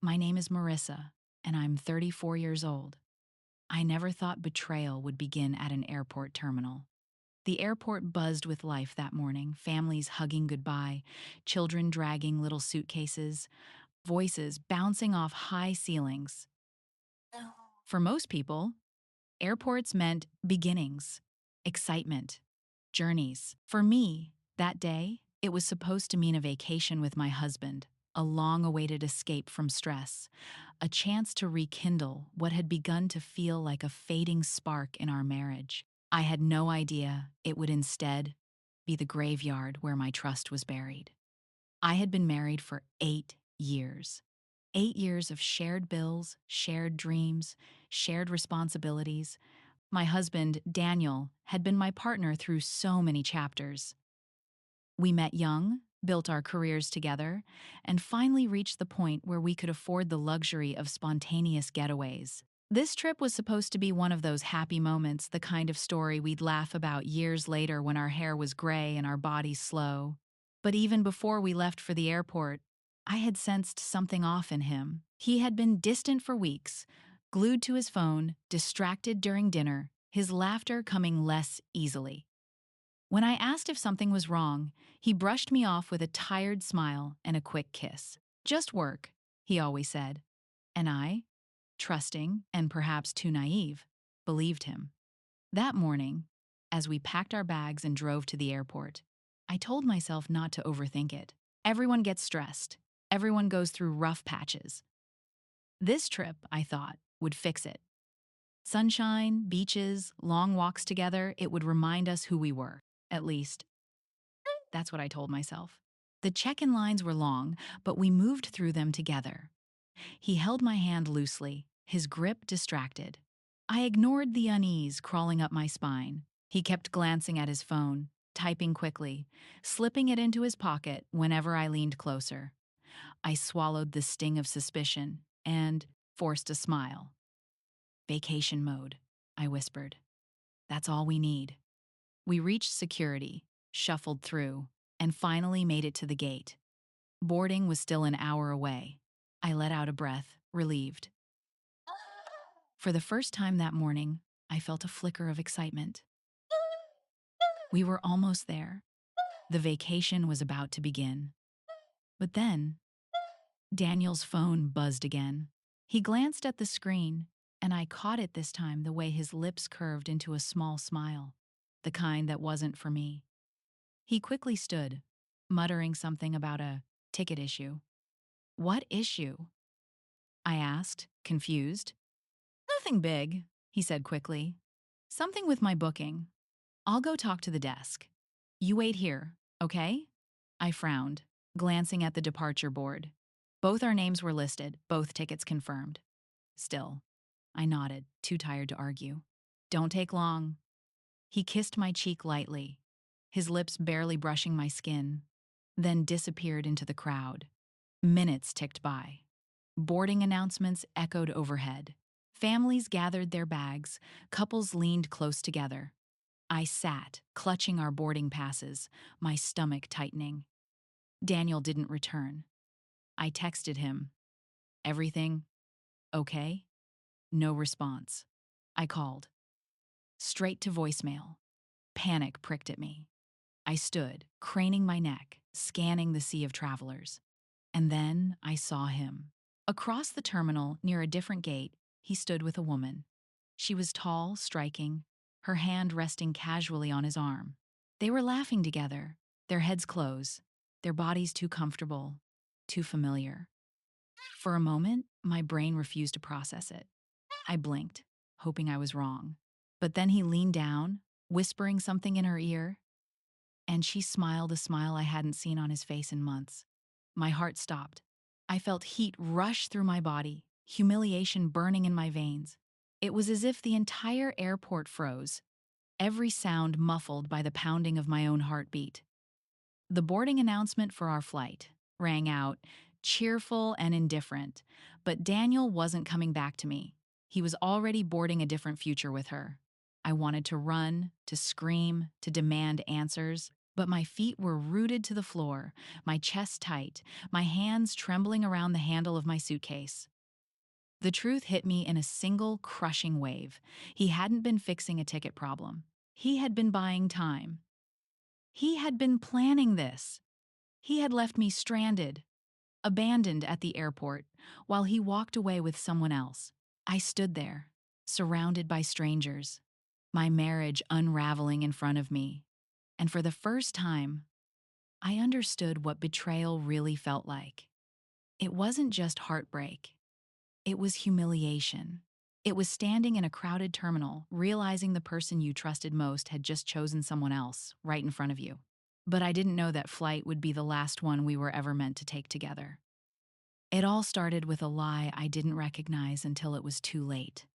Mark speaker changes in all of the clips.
Speaker 1: My name is Marissa, and I'm 34 years old. I never thought betrayal would begin at an airport terminal. The airport buzzed with life that morning, families hugging goodbye, children dragging little suitcases, voices bouncing off high ceilings. For most people, airports meant beginnings, excitement, journeys. For me, that day, it was supposed to mean a vacation with my husband, a long awaited escape from stress, a chance to rekindle what had begun to feel like a fading spark in our marriage. I had no idea it would instead be the graveyard where my trust was buried. I had been married for 8 years. 8 years of shared bills, shared dreams, shared responsibilities. My husband, Daniel, had been my partner through so many chapters. We met young, built our careers together, and finally reached the point where we could afford the luxury of spontaneous getaways. This trip was supposed to be one of those happy moments, the kind of story we'd laugh about years later when our hair was gray and our bodies slow. But even before we left for the airport, I had sensed something off in him. He had been distant for weeks, glued to his phone, distracted during dinner, his laughter coming less easily. When I asked if something was wrong, he brushed me off with a tired smile and a quick kiss. Just work, he always said. And I, trusting and perhaps too naive, believed him. That morning, as we packed our bags and drove to the airport, I told myself not to overthink it. Everyone gets stressed. Everyone goes through rough patches. This trip, I thought, would fix it. Sunshine, beaches, long walks together, it would remind us who we were. At least, that's what I told myself. The check-in lines were long, but we moved through them together. He held my hand loosely, his grip distracted. I ignored the unease crawling up my spine. He kept glancing at his phone, typing quickly, slipping it into his pocket whenever I leaned closer. I swallowed the sting of suspicion and forced a smile. Vacation mode, I whispered. That's all we need. We reached security, shuffled through, and finally made it to the gate. Boarding was still an hour away. I let out a breath, relieved. For the first time that morning, I felt a flicker of excitement. We were almost there. The vacation was about to begin. But then, Daniel's phone buzzed again. He glanced at the screen, and I caught it this time the way his lips curved into a small smile, the kind that wasn't for me. He quickly stood, muttering something about a ticket issue. What issue? I asked, confused. Nothing big, he said quickly. Something with my booking. I'll go talk to the desk. You wait here, okay? I frowned, glancing at the departure board. Both our names were listed, both tickets confirmed. Still, I nodded, too tired to argue. Don't take long. He kissed my cheek lightly, his lips barely brushing my skin, then disappeared into the crowd. Minutes ticked by. Boarding announcements echoed overhead. Families gathered their bags, couples leaned close together. I sat, clutching our boarding passes, my stomach tightening. Daniel didn't return. I texted him. Everything okay? No response. I called. Straight to voicemail. Panic pricked at me. I stood, craning my neck, scanning the sea of travelers. And then I saw him. Across the terminal, near a different gate, he stood with a woman. She was tall, striking, her hand resting casually on his arm. They were laughing together, their heads close, their bodies too comfortable, too familiar. For a moment, my brain refused to process it. I blinked, hoping I was wrong. But then he leaned down, whispering something in her ear, and she smiled a smile I hadn't seen on his face in months. My heart stopped. I felt heat rush through my body, humiliation burning in my veins. It was as if the entire airport froze, every sound muffled by the pounding of my own heartbeat. The boarding announcement for our flight rang out, cheerful and indifferent, but Daniel wasn't coming back to me. He was already boarding a different future with her. I wanted to run, to scream, to demand answers, But my feet were rooted to the floor, my chest tight, my hands trembling around the handle of my suitcase. The truth hit me in a single, crushing wave. He hadn't been fixing a ticket problem. He had been buying time. He had been planning this. He had left me stranded, abandoned at the airport, while he walked away with someone else. I stood there, surrounded by strangers, my marriage unraveling in front of me. And for the first time, I understood what betrayal really felt like. It wasn't just heartbreak, it was humiliation. It was standing in a crowded terminal, realizing the person you trusted most had just chosen someone else right in front of you. But I didn't know that flight would be the last one we were ever meant to take together. It all started with a lie I didn't recognize until it was too late.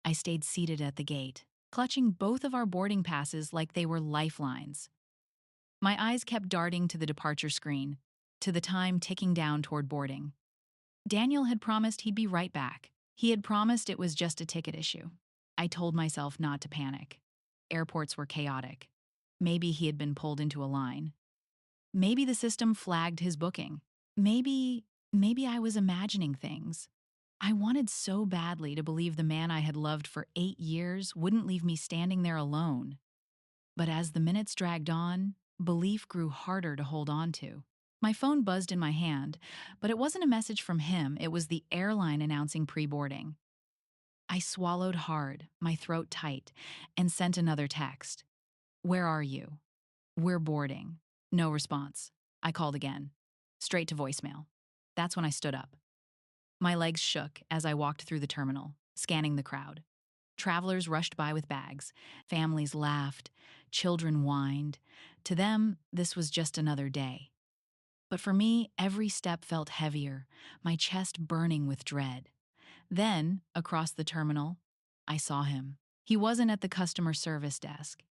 Speaker 1: I stayed seated at the gate, clutching both of our boarding passes like they were lifelines. My eyes kept darting to the departure screen, to the time ticking down toward boarding. Daniel had promised he'd be right back. He had promised it was just a ticket issue. I told myself not to panic. Airports were chaotic. Maybe he had been pulled into a line. Maybe the system flagged his booking. Maybe I was imagining things. I wanted so badly to believe the man I had loved for 8 years wouldn't leave me standing there alone. But as the minutes dragged on, belief grew harder to hold on to. My phone buzzed in my hand, but it wasn't a message from him, it was the airline announcing pre-boarding. I swallowed hard, my throat tight, and sent another text. "Where are you?" "We're boarding." No response. I called again. Straight to voicemail. That's when I stood up. My legs shook as I walked through the terminal, scanning the crowd. Travelers rushed by with bags. Families laughed. Children whined. To them, this was just another day. But for me, every step felt heavier, my chest burning with dread. Then, across the terminal, I saw him. He wasn't at the customer service desk.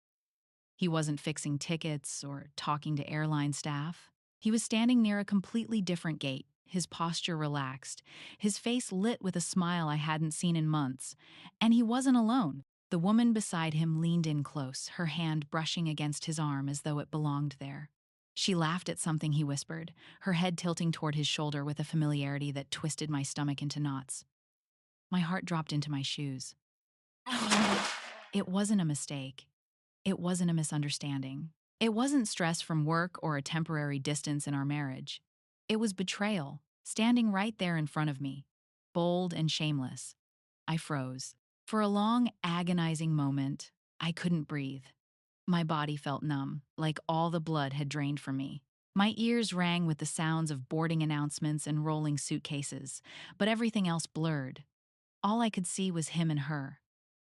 Speaker 1: He wasn't fixing tickets or talking to airline staff. He was standing near a completely different gate, his posture relaxed, his face lit with a smile I hadn't seen in months. And he wasn't alone. The woman beside him leaned in close, her hand brushing against his arm as though it belonged there. She laughed at something he whispered, her head tilting toward his shoulder with a familiarity that twisted my stomach into knots. My heart dropped into my shoes. It wasn't a mistake. It wasn't a misunderstanding. It wasn't stress from work or a temporary distance in our marriage. It was betrayal, standing right there in front of me, bold and shameless. I froze. For a long, agonizing moment, I couldn't breathe. My body felt numb, like all the blood had drained from me. My ears rang with the sounds of boarding announcements and rolling suitcases, but everything else blurred. All I could see was him and her.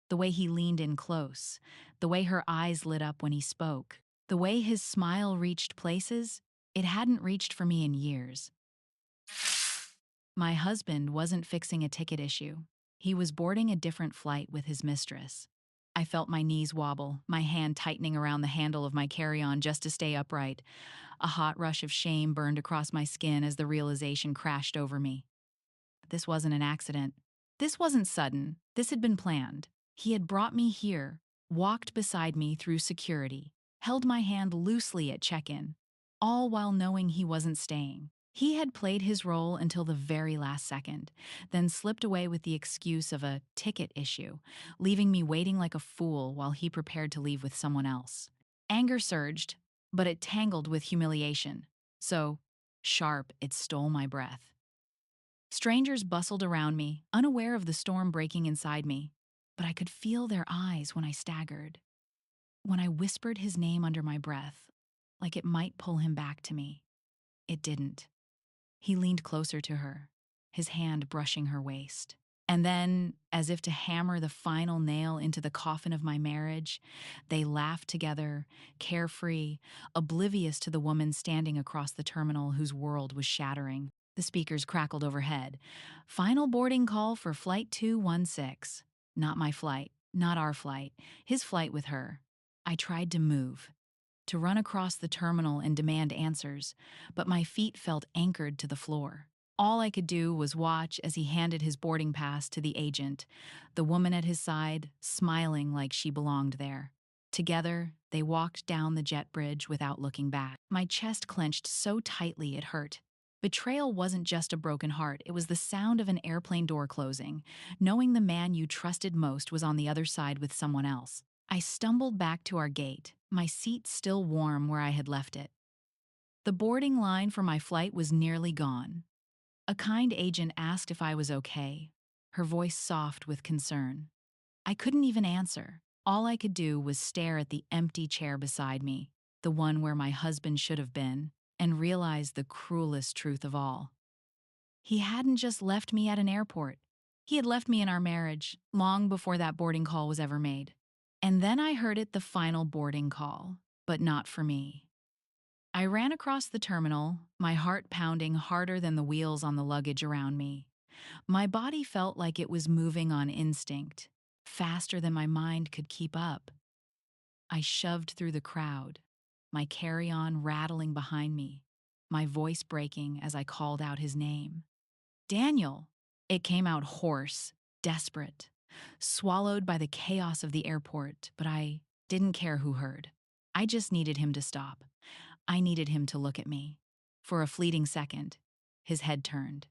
Speaker 1: The way he leaned in close, the way her eyes lit up when he spoke, the way his smile reached places it hadn't reached for me in years. My husband wasn't fixing a ticket issue. He was boarding a different flight with his mistress. I felt my knees wobble, my hand tightening around the handle of my carry-on just to stay upright. A hot rush of shame burned across my skin as the realization crashed over me. This wasn't an accident. This wasn't sudden. This had been planned. He had brought me here, walked beside me through security, held my hand loosely at check-in, all while knowing he wasn't staying. He had played his role until the very last second, then slipped away with the excuse of a ticket issue, leaving me waiting like a fool while he prepared to leave with someone else. Anger surged, but it tangled with humiliation. So, sharp, it stole my breath. Strangers bustled around me, unaware of the storm breaking inside me, but I could feel their eyes when I staggered, when I whispered his name under my breath, like it might pull him back to me. It didn't. He leaned closer to her, his hand brushing her waist. And then, as if to hammer the final nail into the coffin of my marriage, they laughed together, carefree, oblivious to the woman standing across the terminal whose world was shattering. The speakers crackled overhead. "Final boarding call for Flight 216. Not my flight, not our flight, his flight with her. I tried to move, to run across the terminal and demand answers, but my feet felt anchored to the floor. All I could do was watch as he handed his boarding pass to the agent, the woman at his side smiling like she belonged there. Together, they walked down the jet bridge without looking back. My chest clenched so tightly it hurt. Betrayal wasn't just a broken heart, it was the sound of an airplane door closing, knowing the man you trusted most was on the other side with someone else. I stumbled back to our gate, my seat still warm where I had left it. The boarding line for my flight was nearly gone. A kind agent asked if I was okay, her voice soft with concern. I couldn't even answer. All I could do was stare at the empty chair beside me, the one where my husband should have been, and realize the cruelest truth of all. He hadn't just left me at an airport. He had left me in our marriage, long before that boarding call was ever made. And then I heard it, the final boarding call, but not for me. I ran across the terminal, my heart pounding harder than the wheels on the luggage around me. My body felt like it was moving on instinct, faster than my mind could keep up. I shoved through the crowd, my carry-on rattling behind me, my voice breaking as I called out his name. Daniel! It came out hoarse, desperate, swallowed by the chaos of the airport, but I didn't care who heard. I just needed him to stop. I needed him to look at me. For a fleeting second, his head turned.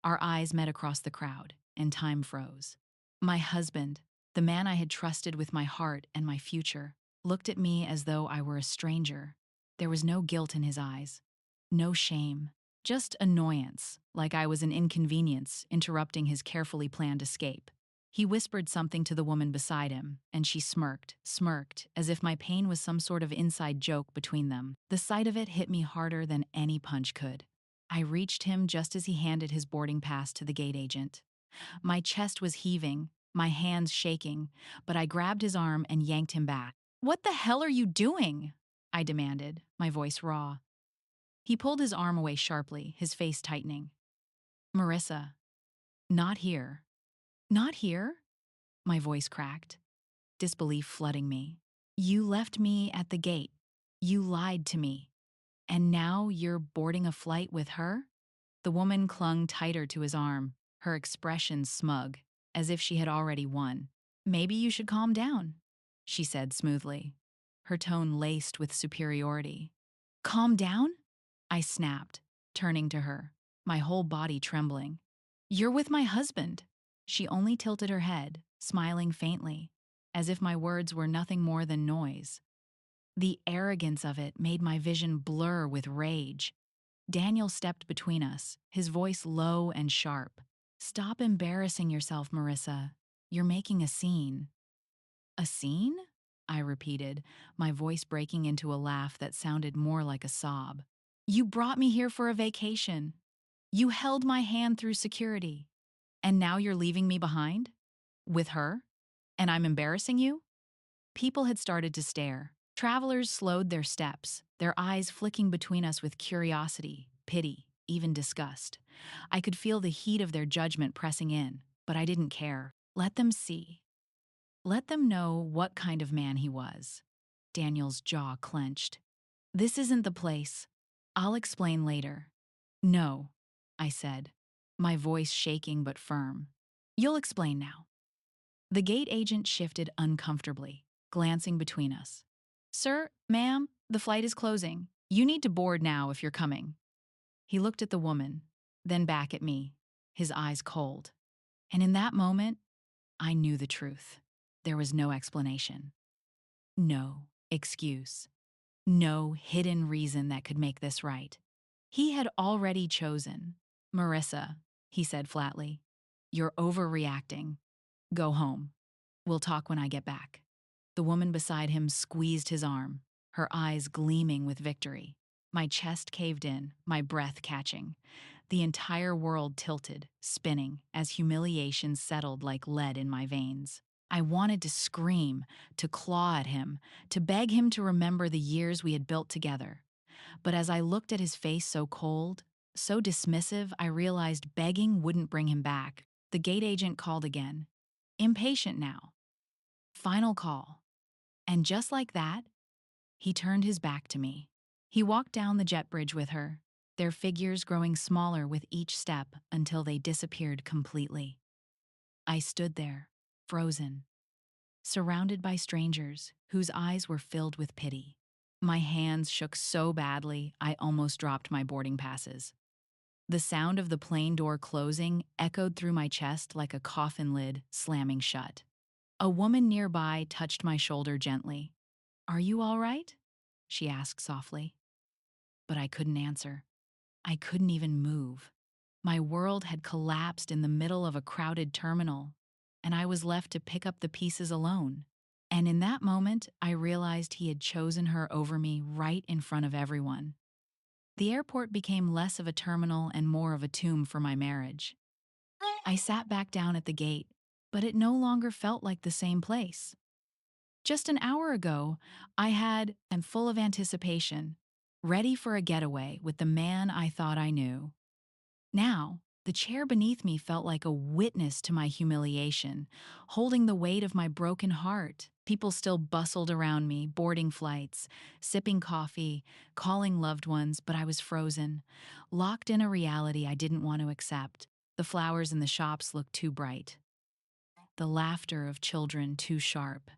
Speaker 1: Our eyes met across the crowd, and time froze. My husband, the man I had trusted with my heart and my future, looked at me as though I were a stranger. There was no guilt in his eyes, no shame, just annoyance, like I was an inconvenience interrupting his carefully planned escape. He whispered something to the woman beside him, and she smirked, as if my pain was some sort of inside joke between them. The sight of it hit me harder than any punch could. I reached him just as he handed his boarding pass to the gate agent. My chest was heaving, my hands shaking, but I grabbed his arm and yanked him back. "What the hell are you doing?" I demanded, my voice raw. He pulled his arm away sharply, his face tightening. "Marissa, not here." "Not here?" My voice cracked, disbelief flooding me. "You left me at the gate. You lied to me. And now you're boarding a flight with her?" The woman clung tighter to his arm, her expression smug, as if she had already won. "Maybe you should calm down," she said smoothly, her tone laced with superiority. "Calm down?" I snapped, turning to her, my whole body trembling. "You're with my husband." She only tilted her head, smiling faintly, as if my words were nothing more than noise. The arrogance of it made my vision blur with rage. Daniel stepped between us, his voice low and sharp. "Stop embarrassing yourself, Marissa. You're making a scene." "A scene?" I repeated, my voice breaking into a laugh that sounded more like a sob. "You brought me here for a vacation. You held my hand through security. And now you're leaving me behind? With her? And I'm embarrassing you?" People had started to stare. Travelers slowed their steps, their eyes flicking between us with curiosity, pity, even disgust. I could feel the heat of their judgment pressing in, but I didn't care. Let them see. Let them know what kind of man he was. Daniel's jaw clenched. "This isn't the place. I'll explain later." "No," I said, my voice shaking but firm. "You'll explain now." The gate agent shifted uncomfortably, glancing between us. "Sir, ma'am, the flight is closing. You need to board now if you're coming." He looked at the woman, then back at me, his eyes cold. And in that moment, I knew the truth. There was no explanation, no excuse, no hidden reason that could make this right. He had already chosen. "Marissa," he said flatly, "you're overreacting. Go home. We'll talk when I get back." The woman beside him squeezed his arm, her eyes gleaming with victory. My chest caved in, my breath catching. The entire world tilted, spinning, as humiliation settled like lead in my veins. I wanted to scream, to claw at him, to beg him to remember the years we had built together. But as I looked at his face so cold, so dismissive, I realized begging wouldn't bring him back. The gate agent called again, impatient now. Final call. And just like that, he turned his back to me. He walked down the jet bridge with her, their figures growing smaller with each step until they disappeared completely. I stood there, frozen, surrounded by strangers whose eyes were filled with pity. My hands shook so badly I almost dropped my boarding passes. The sound of the plane door closing echoed through my chest like a coffin lid slamming shut. A woman nearby touched my shoulder gently. "Are you all right?" she asked softly. But I couldn't answer. I couldn't even move. My world had collapsed in the middle of a crowded terminal, and I was left to pick up the pieces alone. And in that moment, I realized he had chosen her over me right in front of everyone. The airport became less of a terminal and more of a tomb for my marriage. I sat back down at the gate, but it no longer felt like the same place. Just an hour ago, I had, and full of anticipation, ready for a getaway with the man I thought I knew. Now, the chair beneath me felt like a witness to my humiliation, holding the weight of my broken heart. People still bustled around me, boarding flights, sipping coffee, calling loved ones, but I was frozen, locked in a reality I didn't want to accept. The flowers in the shops looked too bright, the laughter of children too sharp.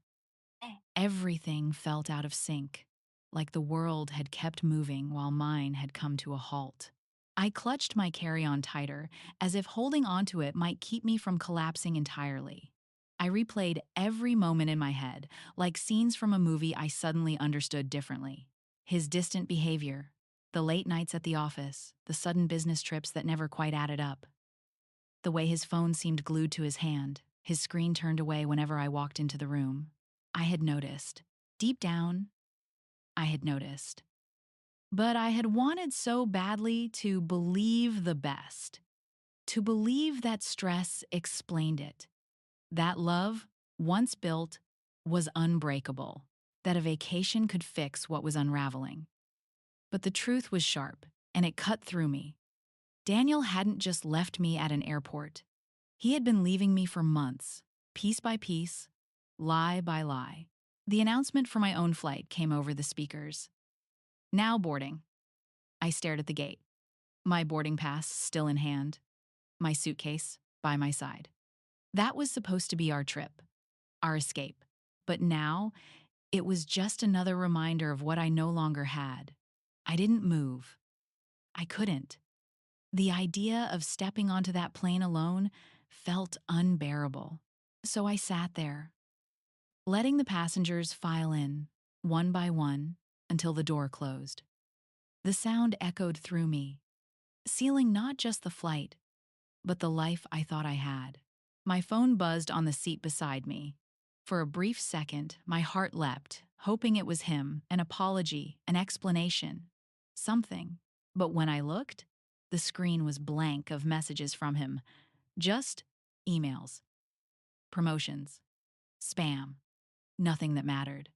Speaker 1: Everything felt out of sync, like the world had kept moving while mine had come to a halt. I clutched my carry-on tighter, as if holding onto it might keep me from collapsing entirely. I replayed every moment in my head, like scenes from a movie I suddenly understood differently. His distant behavior, the late nights at the office, the sudden business trips that never quite added up. The way his phone seemed glued to his hand, his screen turned away whenever I walked into the room. I had noticed. Deep down, I had noticed. But I had wanted so badly to believe the best, to believe that stress explained it, that love, once built, was unbreakable, that a vacation could fix what was unraveling. But the truth was sharp, and it cut through me. Daniel hadn't just left me at an airport. He had been leaving me for months, piece by piece, lie by lie. The announcement for my own flight came over the speakers. "Now boarding." I stared at the gate, my boarding pass still in hand, my suitcase by my side. That was supposed to be our trip, our escape. But now, it was just another reminder of what I no longer had. I didn't move. I couldn't. The idea of stepping onto that plane alone felt unbearable. So I sat there, letting the passengers file in, one by one, until the door closed. The sound echoed through me, sealing not just the flight, but the life I thought I had. My phone buzzed on the seat beside me. For a brief second, my heart leapt, hoping it was him, an apology, an explanation, something. But when I looked, the screen was blank of messages from him. Just emails, promotions, spam, nothing that mattered.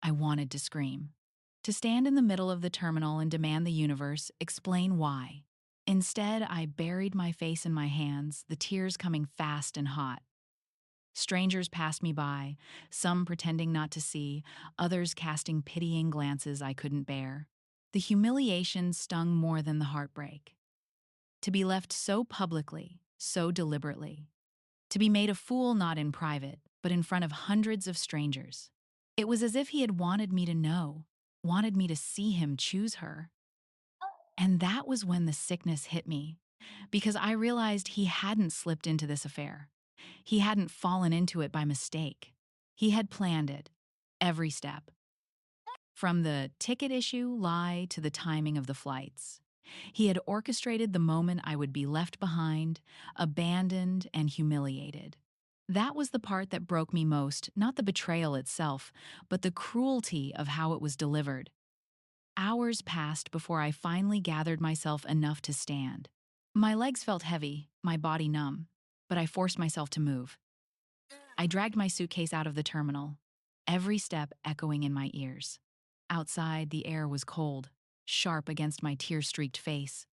Speaker 1: I wanted to scream, to stand in the middle of the terminal and demand the universe explain why. Instead, I buried my face in my hands, the tears coming fast and hot. Strangers passed me by, some pretending not to see, others casting pitying glances I couldn't bear. The humiliation stung more than the heartbreak. To be left so publicly, so deliberately. To be made a fool not in private, but in front of hundreds of strangers. It was as if he had wanted me to know, wanted me to see him choose her. And that was when the sickness hit me, because I realized he hadn't slipped into this affair. He hadn't fallen into it by mistake. He had planned it, every step. From the ticket issue lie to the timing of the flights. He had orchestrated the moment I would be left behind, abandoned and humiliated. That was the part that broke me most, not the betrayal itself, but the cruelty of how it was delivered. Hours passed before I finally gathered myself enough to stand. My legs felt heavy, my body numb, but I forced myself to move. I dragged my suitcase out of the terminal, every step echoing in my ears. Outside, the air was cold, sharp against my tear-streaked face.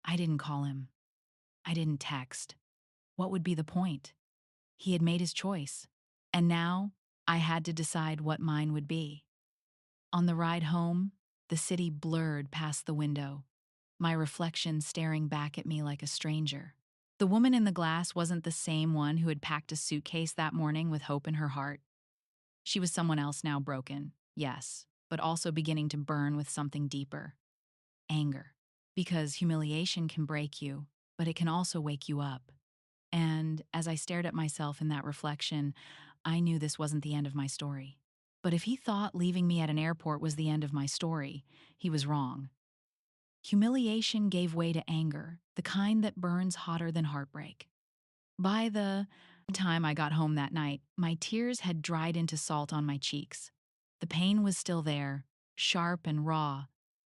Speaker 1: I didn't call him. I didn't text. What would be the point? He had made his choice, and now I had to decide what mine would be. On the ride home, the city blurred past the window, my reflection staring back at me like a stranger. The woman in the glass wasn't the same one who had packed a suitcase that morning with hope in her heart. She was someone else now, broken, yes, but also beginning to burn with something deeper: anger. Because humiliation can break you, but it can also wake you up. And as I stared at myself in that reflection, I knew this wasn't the end of my story. But if he thought leaving me at an airport was the end of my story, he was wrong. Humiliation gave way to anger, the kind that burns hotter than heartbreak. By the time I got home that night, my tears had dried into salt on my cheeks. The pain was still there, sharp and raw,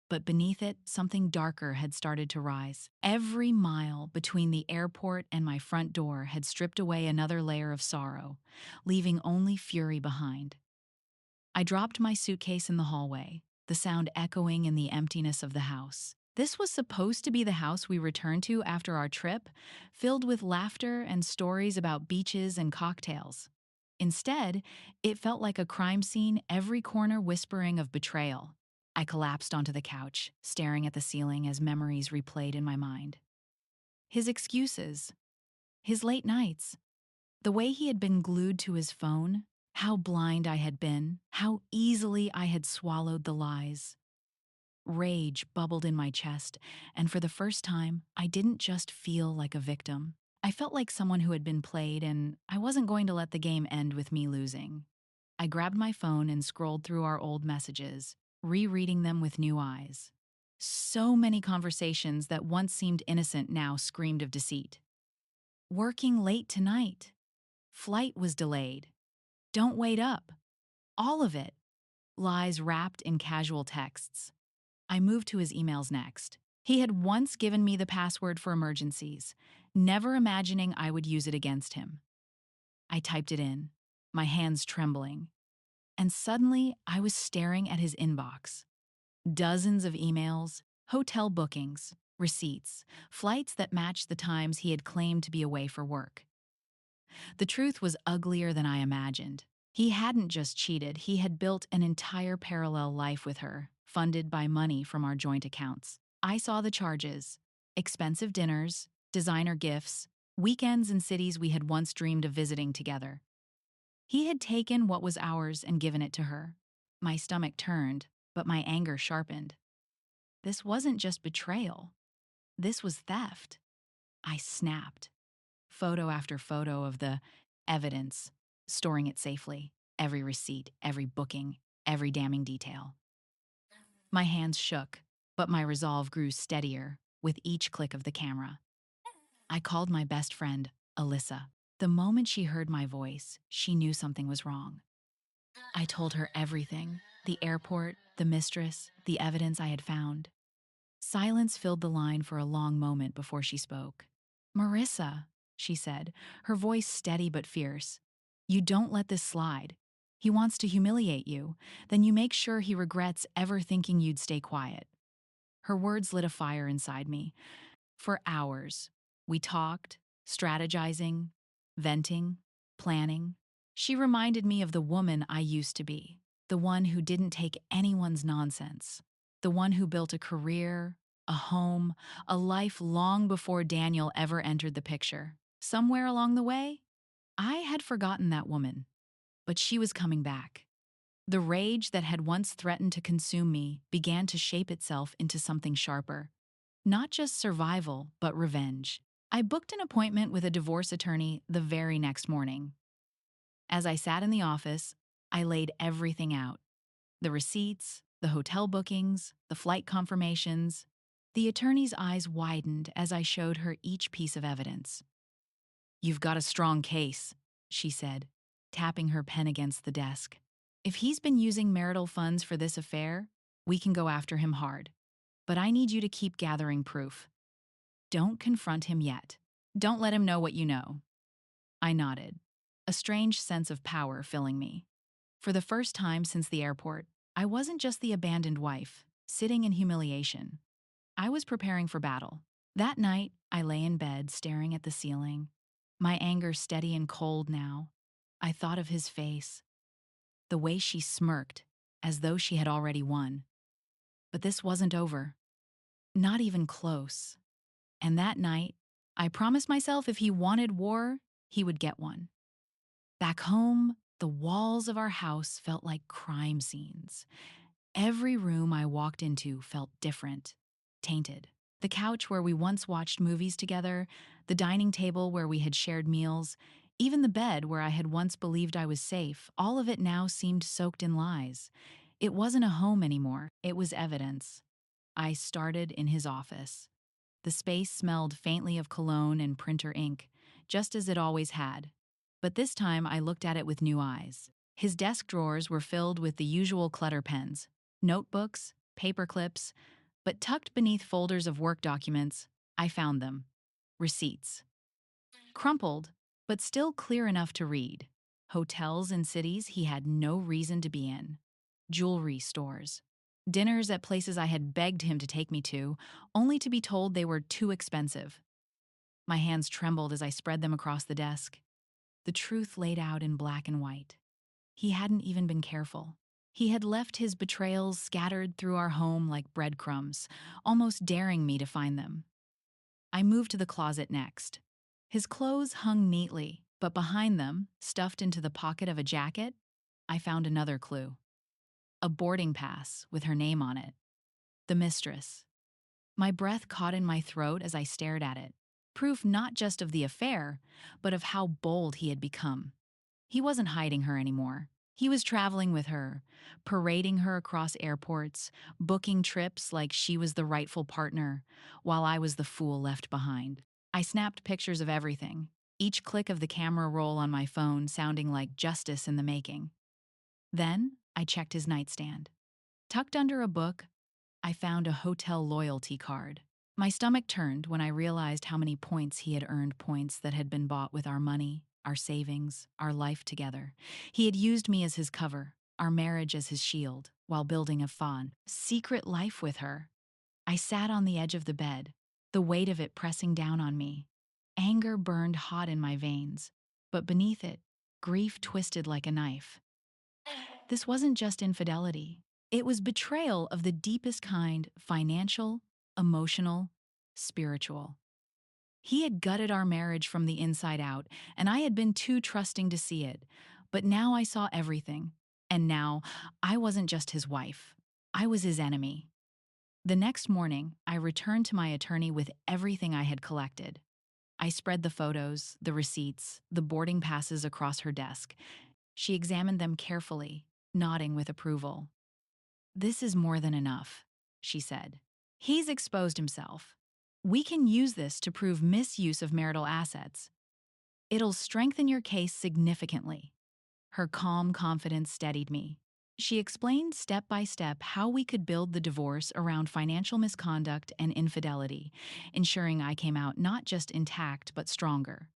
Speaker 1: but beneath it, something darker had started to rise. Every mile between the airport and my front door had stripped away another layer of sorrow, leaving only fury behind. I dropped my suitcase in the hallway, the sound echoing in the emptiness of the house. This was supposed to be the house we returned to after our trip, filled with laughter and stories about beaches and cocktails. Instead, it felt like a crime scene, every corner whispering of betrayal. I collapsed onto the couch, staring at the ceiling as memories replayed in my mind. His excuses, his late nights, the way he had been glued to his phone, how blind I had been, how easily I had swallowed the lies. Rage bubbled in my chest, and for the first time, I didn't just feel like a victim. I felt like someone who had been played, and I wasn't going to let the game end with me losing. I grabbed my phone and scrolled through our old messages, rereading them with new eyes. So many conversations that once seemed innocent now screamed of deceit. Working late tonight. Flight was delayed. Don't wait up. All of it. Lies wrapped in casual texts. I moved to his emails next. He had once given me the password for emergencies, never imagining I would use it against him. I typed it in, my hands trembling, and suddenly I was staring at his inbox. Dozens of emails, hotel bookings, receipts, flights that matched the times he had claimed to be away for work. The truth was uglier than I imagined. He hadn't just cheated, he had built an entire parallel life with her, funded by money from our joint accounts. I saw the charges: expensive dinners, designer gifts, weekends in cities we had once dreamed of visiting together. He had taken what was ours and given it to her. My stomach turned, but my anger sharpened. This wasn't just betrayal, this was theft. I snapped. Photo after photo of the evidence, storing it safely, every receipt, every booking, every damning detail. My hands shook, but my resolve grew steadier with each click of the camera. I called my best friend, Alyssa. The moment she heard my voice, she knew something was wrong. I told her everything: the airport, the mistress, the evidence I had found. Silence filled the line for a long moment before she spoke. "Marissa," she said, her voice steady but fierce, "you don't let this slide. He wants to humiliate you. Then you make sure he regrets ever thinking you'd stay quiet." Her words lit a fire inside me. For hours, we talked, strategizing, venting, planning. She reminded me of the woman I used to be, the one who didn't take anyone's nonsense, the one who built a career, a home, a life long before Daniel ever entered the picture. Somewhere along the way, I had forgotten that woman, but she was coming back. The rage that had once threatened to consume me began to shape itself into something sharper. Not just survival, but revenge. I booked an appointment with a divorce attorney the very next morning. As I sat in the office, I laid everything out: the receipts, the hotel bookings, the flight confirmations. The attorney's eyes widened as I showed her each piece of evidence. "You've got a strong case," she said, tapping her pen against the desk. "If he's been using marital funds for this affair, we can go after him hard. But I need you to keep gathering proof. Don't confront him yet. Don't let him know what you know." I nodded, a strange sense of power filling me. For the first time since the airport, I wasn't just the abandoned wife, sitting in humiliation. I was preparing for battle. That night, I lay in bed staring at the ceiling, my anger steady and cold now. I thought of his face, the way she smirked, as though she had already won. But this wasn't over. Not even close. And that night, I promised myself if he wanted war, he would get one. Back home, The walls of our house felt like crime scenes. Every room I walked into felt different, tainted. The couch where we once watched movies together, the dining table where we had shared meals, even the bed where I had once believed I was safe, all of it now seemed soaked in lies. It wasn't a home anymore, it was evidence. I started in his office. The space smelled faintly of cologne and printer ink, just as it always had. But this time I looked at it with new eyes. His desk drawers were filled with the usual clutter pens, notebooks, paper clips, but tucked beneath folders of work documents, I found them. Receipts. Crumpled, but still clear enough to read. Hotels in cities he had no reason to be in. Jewelry stores. Dinners at places I had begged him to take me to, only to be told they were too expensive. My hands trembled as I spread them across the desk. The truth laid out in black and white. He hadn't even been careful. He had left his betrayals scattered through our home like breadcrumbs, almost daring me to find them. I moved to the closet next. His clothes hung neatly, but behind them, stuffed into the pocket of a jacket, I found another clue. A boarding pass with her name on it. The Mistress. My breath caught in my throat as I stared at it. Proof not just of the affair, but of how bold he had become. He wasn't hiding her anymore. He was traveling with her, parading her across airports, booking trips like she was the rightful partner, while I was the fool left behind. I snapped pictures of everything, each click of the camera roll on my phone sounding like justice in the making. Then I checked his nightstand. Tucked under a book, I found a hotel loyalty card. My stomach turned when I realized how many points he had earned, points that had been bought with our money, our savings, our life together. He had used me as his cover, our marriage as his shield, while building a fond, secret life with her. I sat on the edge of the bed, the weight of it pressing down on me. Anger burned hot in my veins, but beneath it, grief twisted like a knife. This wasn't just infidelity. It was betrayal of the deepest kind: financial, emotional, spiritual. He had gutted our marriage from the inside out, and I had been too trusting to see it. But now I saw everything. And now, I wasn't just his wife. I was his enemy. The next morning, I returned to my attorney with everything I had collected. I spread the photos, the receipts, the boarding passes across her desk. She examined them carefully, nodding with approval. "This is more than enough," she said. "He's exposed himself. We can use this to prove misuse of marital assets. It'll strengthen your case significantly." Her calm confidence steadied me. She explained step by step how we could build the divorce around financial misconduct and infidelity, ensuring I came out not just intact but stronger.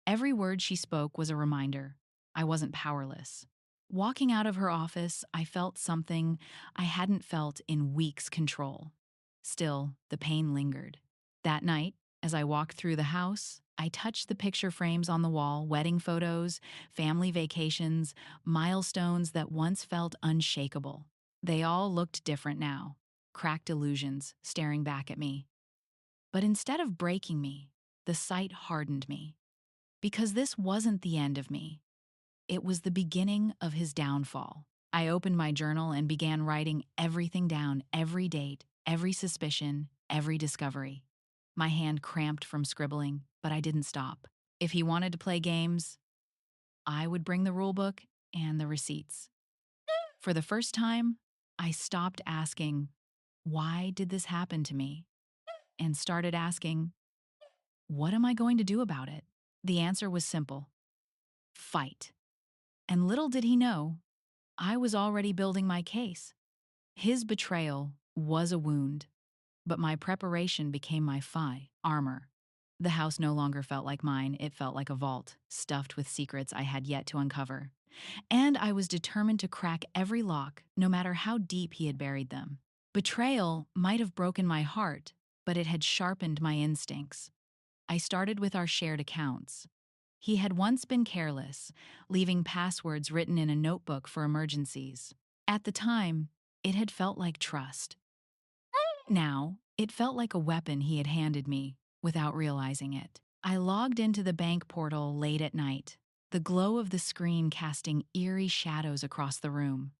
Speaker 1: Every word she spoke was a reminder. I wasn't powerless. Walking out of her office, I felt something I hadn't felt in weeks: control. Still, the pain lingered. That night, as I walked through the house, I touched the picture frames on the wall: wedding photos, family vacations, milestones that once felt unshakable. They all looked different now, cracked illusions staring back at me. But instead of breaking me, the sight hardened me. Because this wasn't the end of me. It was the beginning of his downfall. I opened my journal and began writing everything down: every date, every suspicion, every discovery. My hand cramped from scribbling, but I didn't stop. If he wanted to play games, I would bring the rulebook and the receipts. For the first time, I stopped asking, "Why did this happen to me?" and started asking, "What am I going to do about it?" The answer was simple: fight. And little did he know, I was already building my case. His betrayal was a wound, but my preparation became my armor. The house no longer felt like mine, it felt like a vault, stuffed with secrets I had yet to uncover. And I was determined to crack every lock, no matter how deep he had buried them. Betrayal might have broken my heart, but it had sharpened my instincts. I started with our shared accounts. He had once been careless, leaving passwords written in a notebook for emergencies. At the time, it had felt like trust. Now, it felt like a weapon he had handed me without realizing it. I logged into the bank portal late at night. the glow of the screen casting eerie shadows across the room.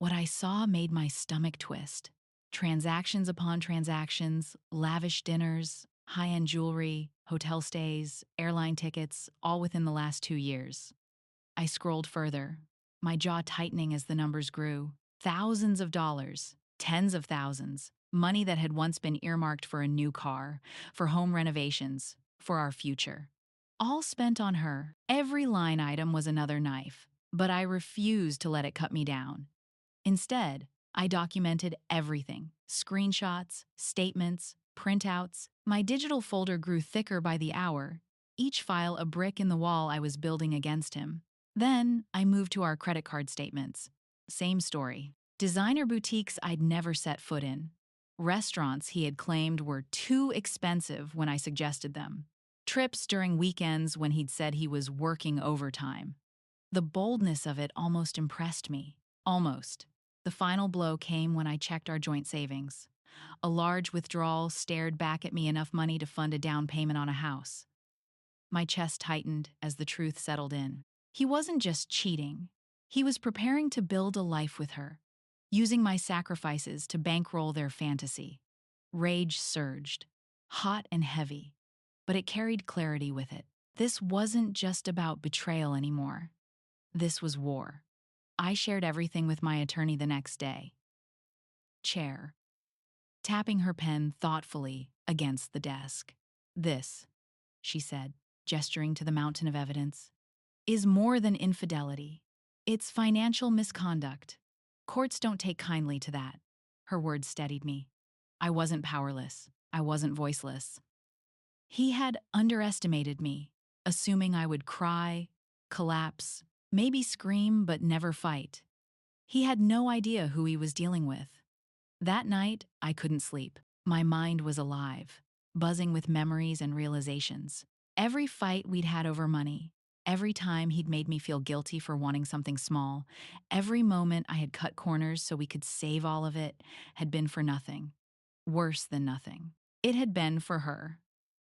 Speaker 1: What I saw made my stomach twist. Transactions upon transactions, lavish dinners, high end jewelry, hotel stays, airline tickets, all within the last 2 years. I scrolled further, my jaw tightening as the numbers grew. Thousands of dollars, tens of thousands, money that had once been earmarked for a new car, for home renovations, for our future. All spent on her. Every line item was another knife, but I refused to let it cut me down. Instead, I documented everything: screenshots, statements, printouts. My digital folder grew thicker by the hour, each file a brick in the wall I was building against him. Then I moved to our credit card statements. Same story. Designer boutiques I'd never set foot in. Restaurants he had claimed were too expensive when I suggested them. Trips during weekends when he'd said he was working overtime. The boldness of it almost impressed me. Almost. The final blow came when I checked our joint savings. A large withdrawal stared back at me enough money to fund a down payment on a house. My chest tightened as the truth settled in. He wasn't just cheating. He was preparing to build a life with her, using my sacrifices to bankroll their fantasy. Rage surged, hot and heavy, but it carried clarity with it. This wasn't just about betrayal anymore. This was war. I shared everything with my attorney the next day. Chair, tapping her pen thoughtfully against the desk. This, she said, gesturing to the mountain of evidence, is more than infidelity. It's financial misconduct. Courts don't take kindly to that. Her words steadied me. I wasn't powerless. I wasn't voiceless. He had underestimated me, assuming I would cry, collapse, maybe scream, but never fight. He had no idea who he was dealing with. That night, I couldn't sleep. My mind was alive, buzzing with memories and realizations. Every fight we'd had over money, every time he'd made me feel guilty for wanting something small, every moment I had cut corners so we could save all of it, had been for nothing. Worse than nothing. It had been for her.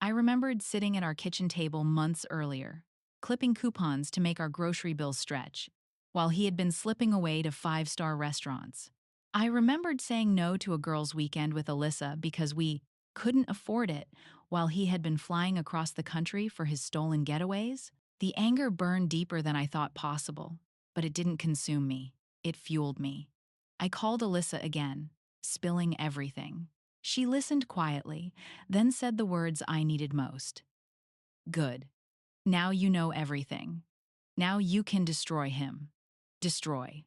Speaker 1: I remembered sitting at our kitchen table months earlier, clipping coupons to make our grocery bills stretch, while he had been slipping away to five-star restaurants. I remembered saying no to a girls' weekend with Alyssa because we couldn't afford it, while he had been flying across the country for his stolen getaways. The anger burned deeper than I thought possible, but it didn't consume me. It fueled me. I called Alyssa again, spilling everything. She listened quietly, then said the words I needed most. Good. Now you know everything. Now you can destroy him. Destroy.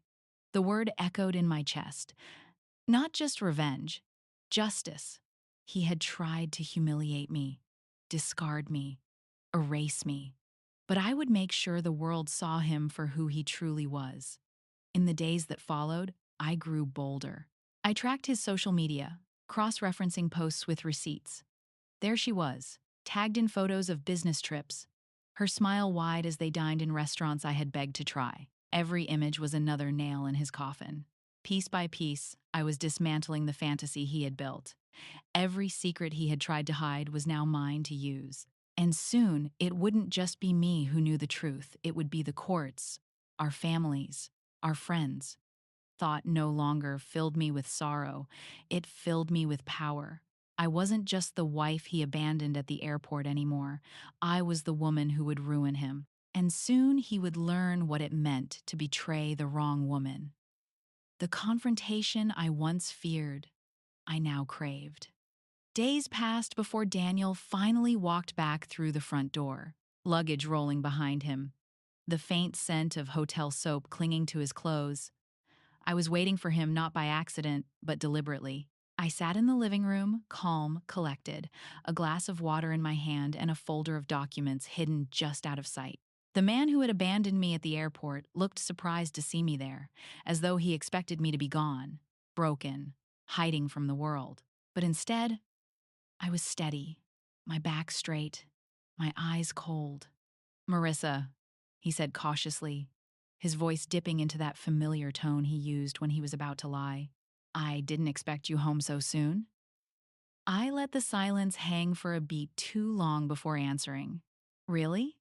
Speaker 1: The word echoed in my chest. Not just revenge, justice. He had tried to humiliate me, discard me, erase me. But I would make sure the world saw him for who he truly was. In the days that followed, I grew bolder. I tracked his social media, cross-referencing posts with receipts. There she was, tagged in photos of business trips, her smile wide as they dined in restaurants I had begged to try. Every image was another nail in his coffin. Piece by piece, I was dismantling the fantasy he had built. Every secret he had tried to hide was now mine to use. And soon, it wouldn't just be me who knew the truth. It would be the courts, our families, our friends. Thought no longer filled me with sorrow. It filled me with power. I wasn't just the wife he abandoned at the airport anymore. I was the woman who would ruin him. And soon he would learn what it meant to betray the wrong woman. The confrontation I once feared, I now craved. Days passed before Daniel finally walked back through the front door, luggage rolling behind him, the faint scent of hotel soap clinging to his clothes. I was waiting for him not by accident, but deliberately. I sat in the living room, calm, collected, a glass of water in my hand and a folder of documents hidden just out of sight. The man who had abandoned me at the airport looked surprised to see me there, as though he expected me to be gone, broken, hiding from the world. But instead, I was steady, my back straight, my eyes cold. "Marissa," he said cautiously, his voice dipping into that familiar tone he used when he was about to lie. "I didn't expect you home so soon." I let the silence hang for a beat too long before answering. "Really?"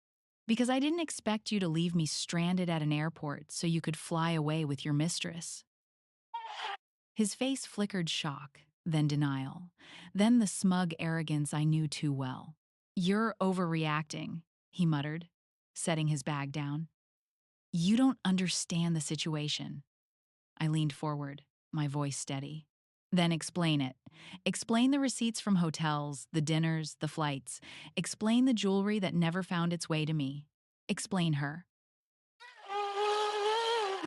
Speaker 1: Because I didn't expect you to leave me stranded at an airport so you could fly away with your mistress. His face flickered shock, then denial, then the smug arrogance I knew too well. You're overreacting, he muttered, setting his bag down. You don't understand the situation. I leaned forward, my voice steady. Then explain it. Explain the receipts from hotels, the dinners, the flights. Explain the jewelry that never found its way to me. Explain her.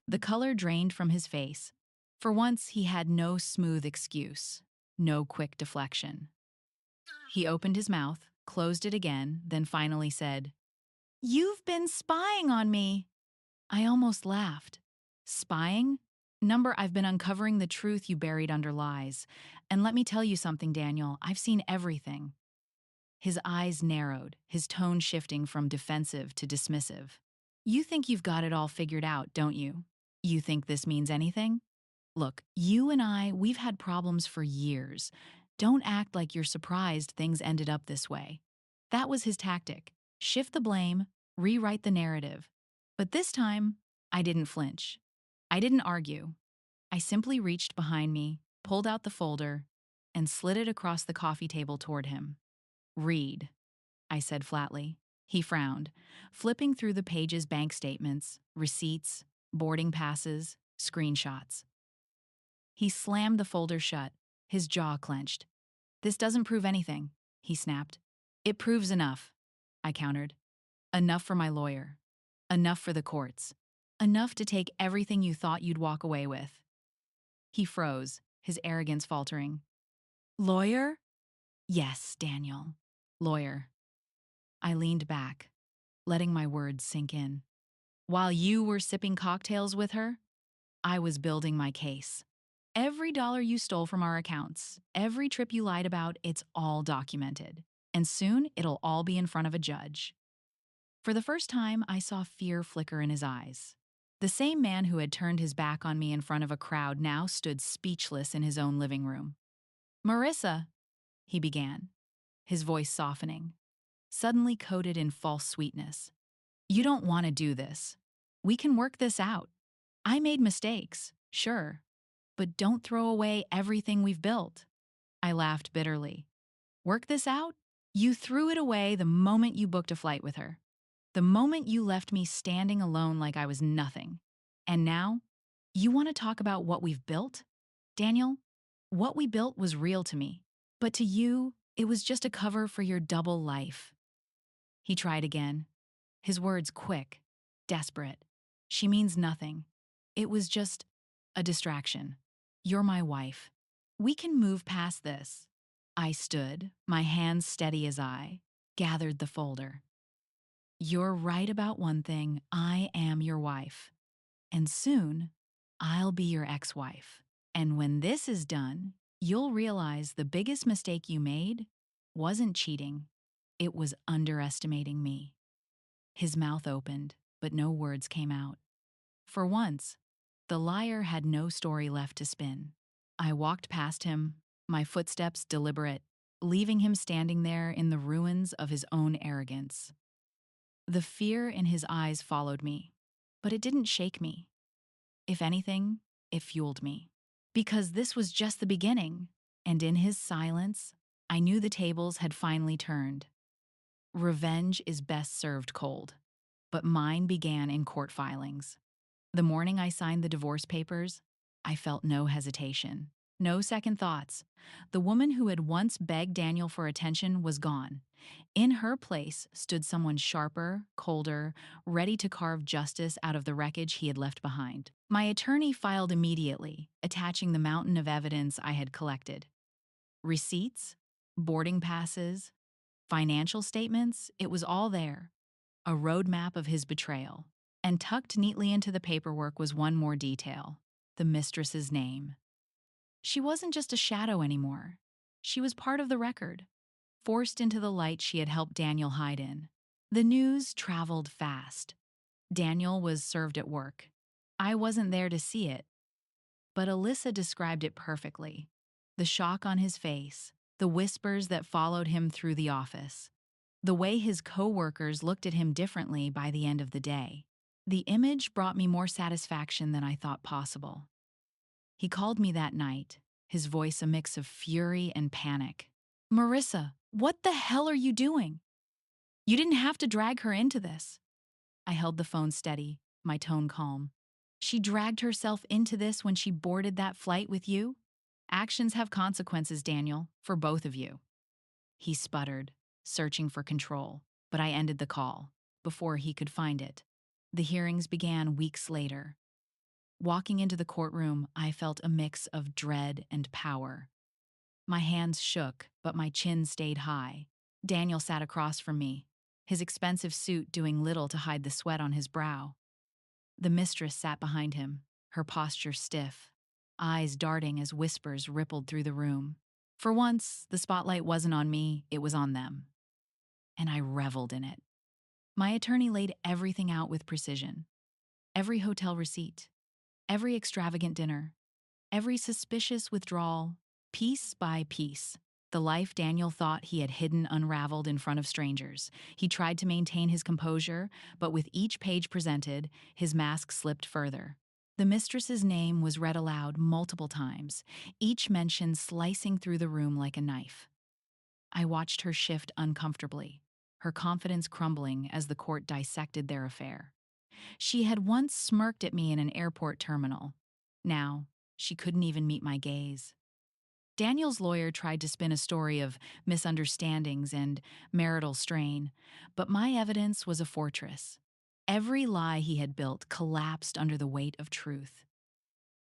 Speaker 1: The color drained from his face. For once, he had no smooth excuse, no quick deflection. He opened his mouth, closed it again, then finally said, "You've been spying on me." I almost laughed. Spying? Number, I've been uncovering the truth you buried under lies. And let me tell you something, Daniel, I've seen everything. His eyes narrowed, his tone shifting from defensive to dismissive. You think you've got it all figured out, don't you? You think this means anything? Look, you and we've had problems for years. Don't act like you're surprised things ended up this way. That was his tactic. Shift the blame, rewrite the narrative. But this time, I didn't flinch. I didn't argue. I simply reached behind me, pulled out the folder, and slid it across the coffee table toward him. Read, I said flatly. He frowned, flipping through the page's bank statements, receipts, boarding passes, screenshots. He slammed the folder shut, his jaw clenched. This doesn't prove anything, he snapped. It proves enough, I countered. Enough for my lawyer. Enough for the courts. Enough to take everything you thought you'd walk away with. He froze, his arrogance faltering. Lawyer? Yes, Daniel. Lawyer. I leaned back, letting my words sink in. While you were sipping cocktails with her, I was building my case. Every dollar you stole from our accounts, every trip you lied about, it's all documented. And soon it'll all be in front of a judge. For the first time, I saw fear flicker in his eyes. The same man who had turned his back on me in front of a crowd now stood speechless in his own living room. Marissa, he began, his voice softening, suddenly coated in false sweetness. You don't want to do this. We can work this out. I made mistakes, sure, but don't throw away everything we've built. I laughed bitterly. Work this out? You threw it away the moment you booked a flight with her. The moment you left me standing alone like I was nothing. And now, you want to talk about what we've built? Daniel, what we built was real to me. But to you, it was just a cover for your double life. He tried again, his words quick, desperate. She means nothing. It was just a distraction. You're my wife. We can move past this. I stood, my hands steady as I gathered the folder. You're right about one thing. I am your wife. And soon, I'll be your ex-wife. And when this is done, you'll realize the biggest mistake you made wasn't cheating. It was underestimating me. His mouth opened, but no words came out. For once, the liar had no story left to spin. I walked past him, my footsteps deliberate, leaving him standing there in the ruins of his own arrogance. The fear in his eyes followed me, but it didn't shake me. If anything, it fueled me. Because this was just the beginning, and in his silence, I knew the tables had finally turned. Revenge is best served cold, but mine began in court filings. The morning I signed the divorce papers, I felt no hesitation, no second thoughts. The woman who had once begged Daniel for attention was gone. In her place stood someone sharper, colder, ready to carve justice out of the wreckage he had left behind. My attorney filed immediately, attaching the mountain of evidence I had collected. Receipts, boarding passes, financial statements, it was all there. A roadmap of his betrayal. And tucked neatly into the paperwork was one more detail: the mistress's name. She wasn't just a shadow anymore. She was part of the record, forced into the light she had helped Daniel hide in. The news traveled fast. Daniel was served at work. I wasn't there to see it, but Alyssa described it perfectly. The shock on his face, the whispers that followed him through the office. the way his coworkers looked at him differently by the end of the day. The image brought me more satisfaction than I thought possible. He called me that night, his voice a mix of fury and panic. "Marissa, what the hell are you doing? You didn't have to drag her into this." I held the phone steady, my tone calm. "She dragged herself into this when she boarded that flight with you? Actions have consequences, Daniel, for both of you." He sputtered, searching for control, but I ended the call before he could find it. The hearings began weeks later. Walking into the courtroom, I felt a mix of dread and power. My hands shook, but my chin stayed high. Daniel sat across from me, his expensive suit doing little to hide the sweat on his brow. The mistress sat behind him, her posture stiff, eyes darting as whispers rippled through the room. For once, the spotlight wasn't on me, it was on them. And I reveled in it. My attorney laid everything out with precision. Every hotel receipt, every extravagant dinner, every suspicious withdrawal, piece by piece. The life Daniel thought he had hidden unraveled in front of strangers. He tried to maintain his composure, but with each page presented, his mask slipped further. The mistress's name was read aloud multiple times, each mention slicing through the room like a knife. I watched her shift uncomfortably, her confidence crumbling as the court dissected their affair. She had once smirked at me in an airport terminal. Now, she couldn't even meet my gaze. Daniel's lawyer tried to spin a story of misunderstandings and marital strain, but my evidence was a fortress. Every lie he had built collapsed under the weight of truth.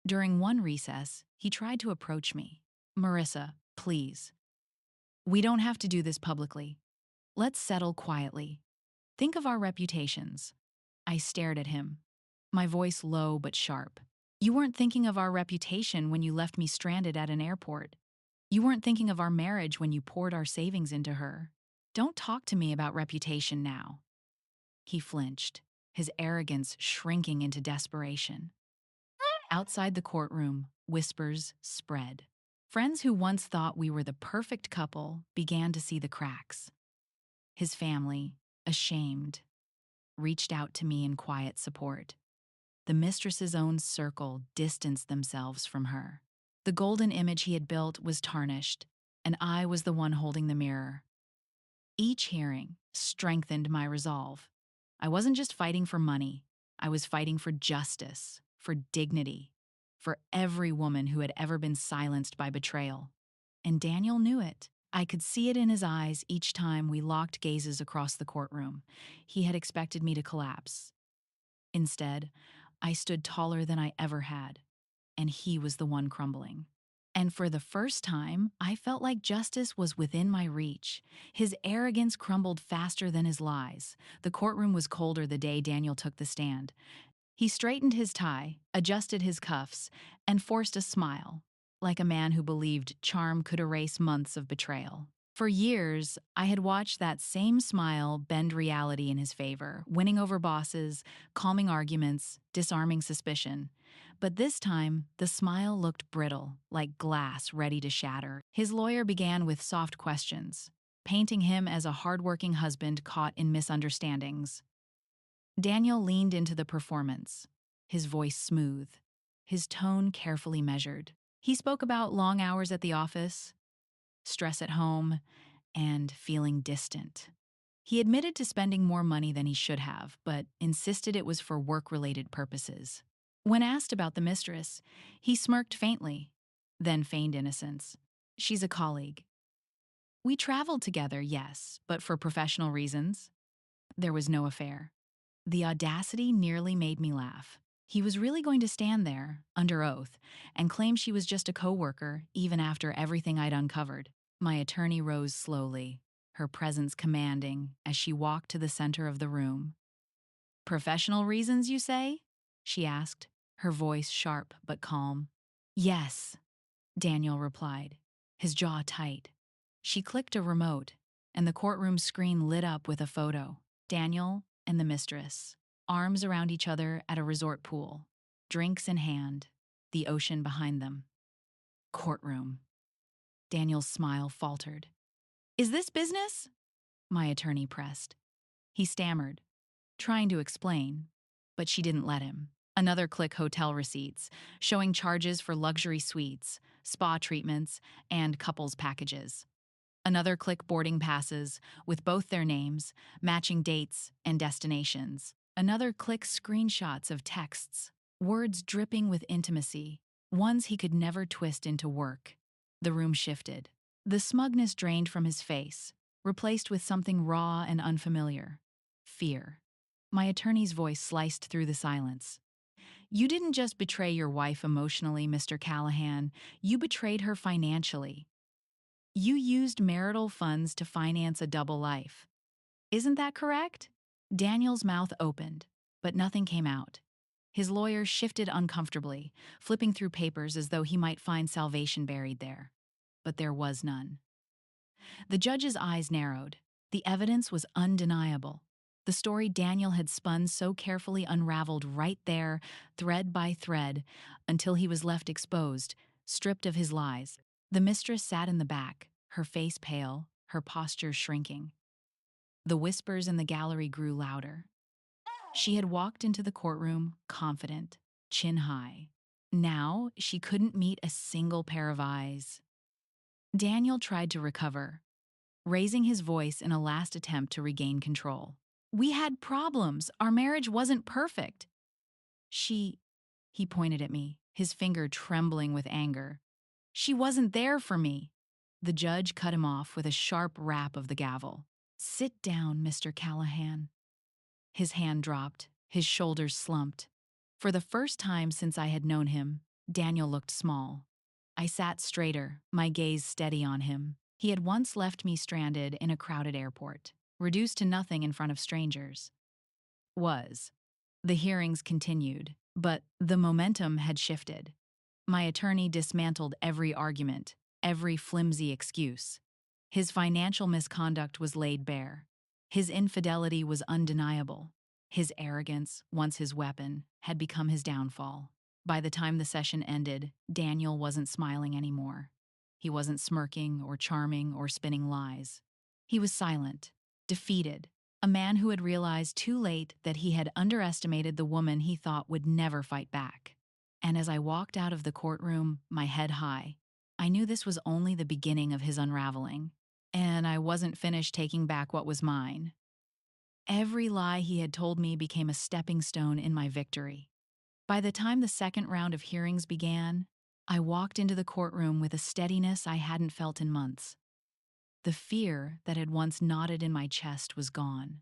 Speaker 1: During one recess, he tried to approach me. "Marissa, please. We don't have to do this publicly. Let's settle quietly. Think of our reputations." I stared at him, my voice low but sharp. "You weren't thinking of our reputation when you left me stranded at an airport. You weren't thinking of our marriage when you poured our savings into her. Don't talk to me about reputation now." He flinched, his arrogance shrinking into desperation. Outside the courtroom, whispers spread. Friends who once thought we were the perfect couple began to see the cracks. His family, ashamed, reached out to me in quiet support. The mistress's own circle distanced themselves from her. The golden image he had built was tarnished, and I was the one holding the mirror. Each hearing strengthened my resolve. I wasn't just fighting for money, I was fighting for justice, for dignity, for every woman who had ever been silenced by betrayal. And Daniel knew it. I could see it in his eyes each time we locked gazes across the courtroom. He had expected me to collapse. Instead, I stood taller than I ever had, and he was the one crumbling. And for the first time, I felt like justice was within my reach. His arrogance crumbled faster than his lies. The courtroom was colder the day Daniel took the stand. He straightened his tie, adjusted his cuffs, and forced a smile, like a man who believed charm could erase months of betrayal. For years, I had watched that same smile bend reality in his favor, winning over bosses, calming arguments, disarming suspicion. But this time, the smile looked brittle, like glass ready to shatter. His lawyer began with soft questions, painting him as a hardworking husband caught in misunderstandings. Daniel leaned into the performance, his voice smooth, his tone carefully measured. He spoke about long hours at the office, stress at home, and feeling distant. He admitted to spending more money than he should have, but insisted it was for work-related purposes. When asked about the mistress, he smirked faintly, then feigned innocence. "She's a colleague. We traveled together, yes, but for professional reasons. There was no affair." The audacity nearly made me laugh. He was really going to stand there, under oath, and claim she was just a coworker, even after everything I'd uncovered. My attorney rose slowly, her presence commanding, as she walked to the center of the room. "Professional reasons, you say?" she asked, her voice sharp but calm. "Yes," Daniel replied, his jaw tight. She clicked a remote, and the courtroom screen lit up with a photo. Daniel and the mistress, arms around each other at a resort pool, drinks in hand, the ocean behind them. Courtroom. Daniel's smile faltered. "Is this business?" my attorney pressed. He stammered, trying to explain, but she didn't let him. Another click hotel receipts, showing charges for luxury suites, spa treatments, and couples packages. Another click boarding passes, with both their names, matching dates and destinations. Another click screenshots of texts, words dripping with intimacy, ones he could never twist into work. The room shifted. The smugness drained from his face, replaced with something raw and unfamiliar. Fear. My attorney's voice sliced through the silence. You didn't just betray your wife emotionally, Mr. Callahan. You betrayed her financially. You used marital funds to finance a double life. Isn't that correct? Daniel's mouth opened, but nothing came out. His lawyer shifted uncomfortably, flipping through papers as though he might find salvation buried there. But there was none. The judge's eyes narrowed. The evidence was undeniable. The story Daniel had spun so carefully unraveled right there, thread by thread, until he was left exposed, stripped of his lies. The mistress sat in the back, her face pale, her posture shrinking. The whispers in the gallery grew louder. She had walked into the courtroom confident, chin high. Now she couldn't meet a single pair of eyes. Daniel tried to recover, raising his voice in a last attempt to regain control. We had problems. Our marriage wasn't perfect. She, he pointed at me, his finger trembling with anger. She wasn't there for me. The judge cut him off with a sharp rap of the gavel. Sit down, Mr. Callahan. His hand dropped, his shoulders slumped. For the first time since I had known him, Daniel looked small. I sat straighter, my gaze steady on him. He had once left me stranded in a crowded airport, reduced to nothing in front of strangers. Was. The hearings continued, but the momentum had shifted. My attorney dismantled every argument, every flimsy excuse. His financial misconduct was laid bare. His infidelity was undeniable. His arrogance, once his weapon, had become his downfall. By the time the session ended, Daniel wasn't smiling anymore. He wasn't smirking or charming or spinning lies. He was silent, defeated, a man who had realized too late that he had underestimated the woman he thought would never fight back. And as I walked out of the courtroom, my head high, I knew this was only the beginning of his unraveling, and I wasn't finished taking back what was mine. Every lie he had told me became a stepping stone in my victory. By the time the second round of hearings began, I walked into the courtroom with a steadiness I hadn't felt in months. The fear that had once knotted in my chest was gone,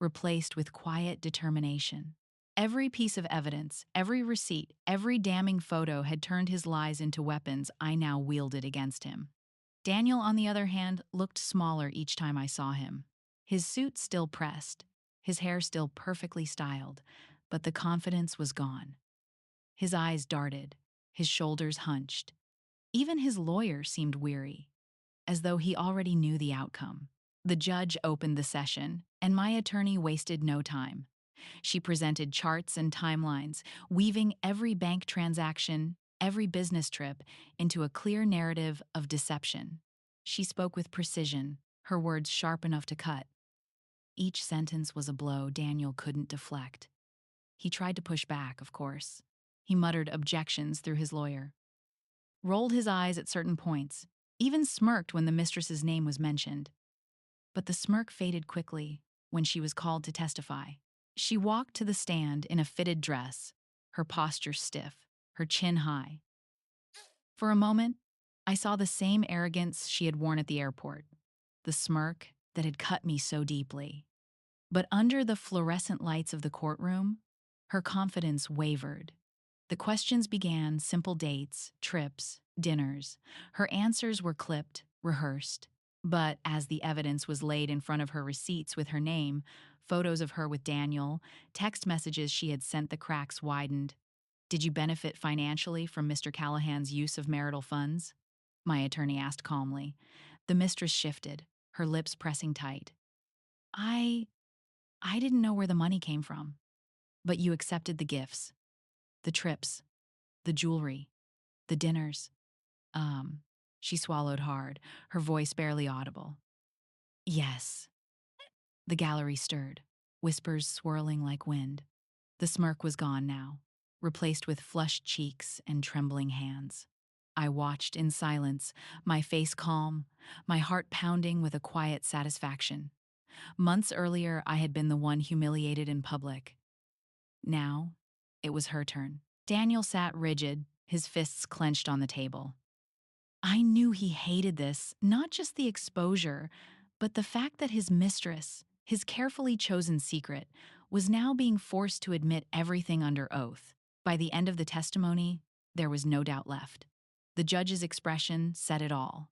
Speaker 1: replaced with quiet determination. Every piece of evidence, every receipt, every damning photo had turned his lies into weapons I now wielded against him. Daniel, on the other hand, looked smaller each time I saw him. His suit still pressed, his hair still perfectly styled, but the confidence was gone. His eyes darted, his shoulders hunched. Even his lawyer seemed weary, as though he already knew the outcome. The judge opened the session, and my attorney wasted no time. She presented charts and timelines, weaving every bank transaction, every business trip into a clear narrative of deception. She spoke with precision, her words sharp enough to cut. Each sentence was a blow Daniel couldn't deflect. He tried to push back, of course. He muttered objections through his lawyer, rolled his eyes at certain points, even smirked when the mistress's name was mentioned. But the smirk faded quickly when she was called to testify. She walked to the stand in a fitted dress, her posture stiff, her chin high. For a moment, I saw the same arrogance she had worn at the airport, the smirk that had cut me so deeply. But under the fluorescent lights of the courtroom, her confidence wavered. The questions began: simple dates, trips, dinners. Her answers were clipped, rehearsed. But as the evidence was laid in front of her receipts with her name, photos of her with Daniel, text messages she had sent, the cracks widened. Did you benefit financially from Mr. Callahan's use of marital funds? My attorney asked calmly. The mistress shifted, her lips pressing tight. I didn't know where the money came from. But you accepted the gifts, the trips, the jewelry, the dinners. Um, she swallowed hard, her voice barely audible. Yes. The gallery stirred, whispers swirling like wind. The smirk was gone now, replaced with flushed cheeks and trembling hands. I watched in silence, my face calm, my heart pounding with a quiet satisfaction. Months earlier, I had been the one humiliated in public. Now, it was her turn. Daniel sat rigid, his fists clenched on the table. I knew he hated this, not just the exposure, but the fact that his mistress, his carefully chosen secret, was now being forced to admit everything under oath. By the end of the testimony, there was no doubt left. The judge's expression said it all.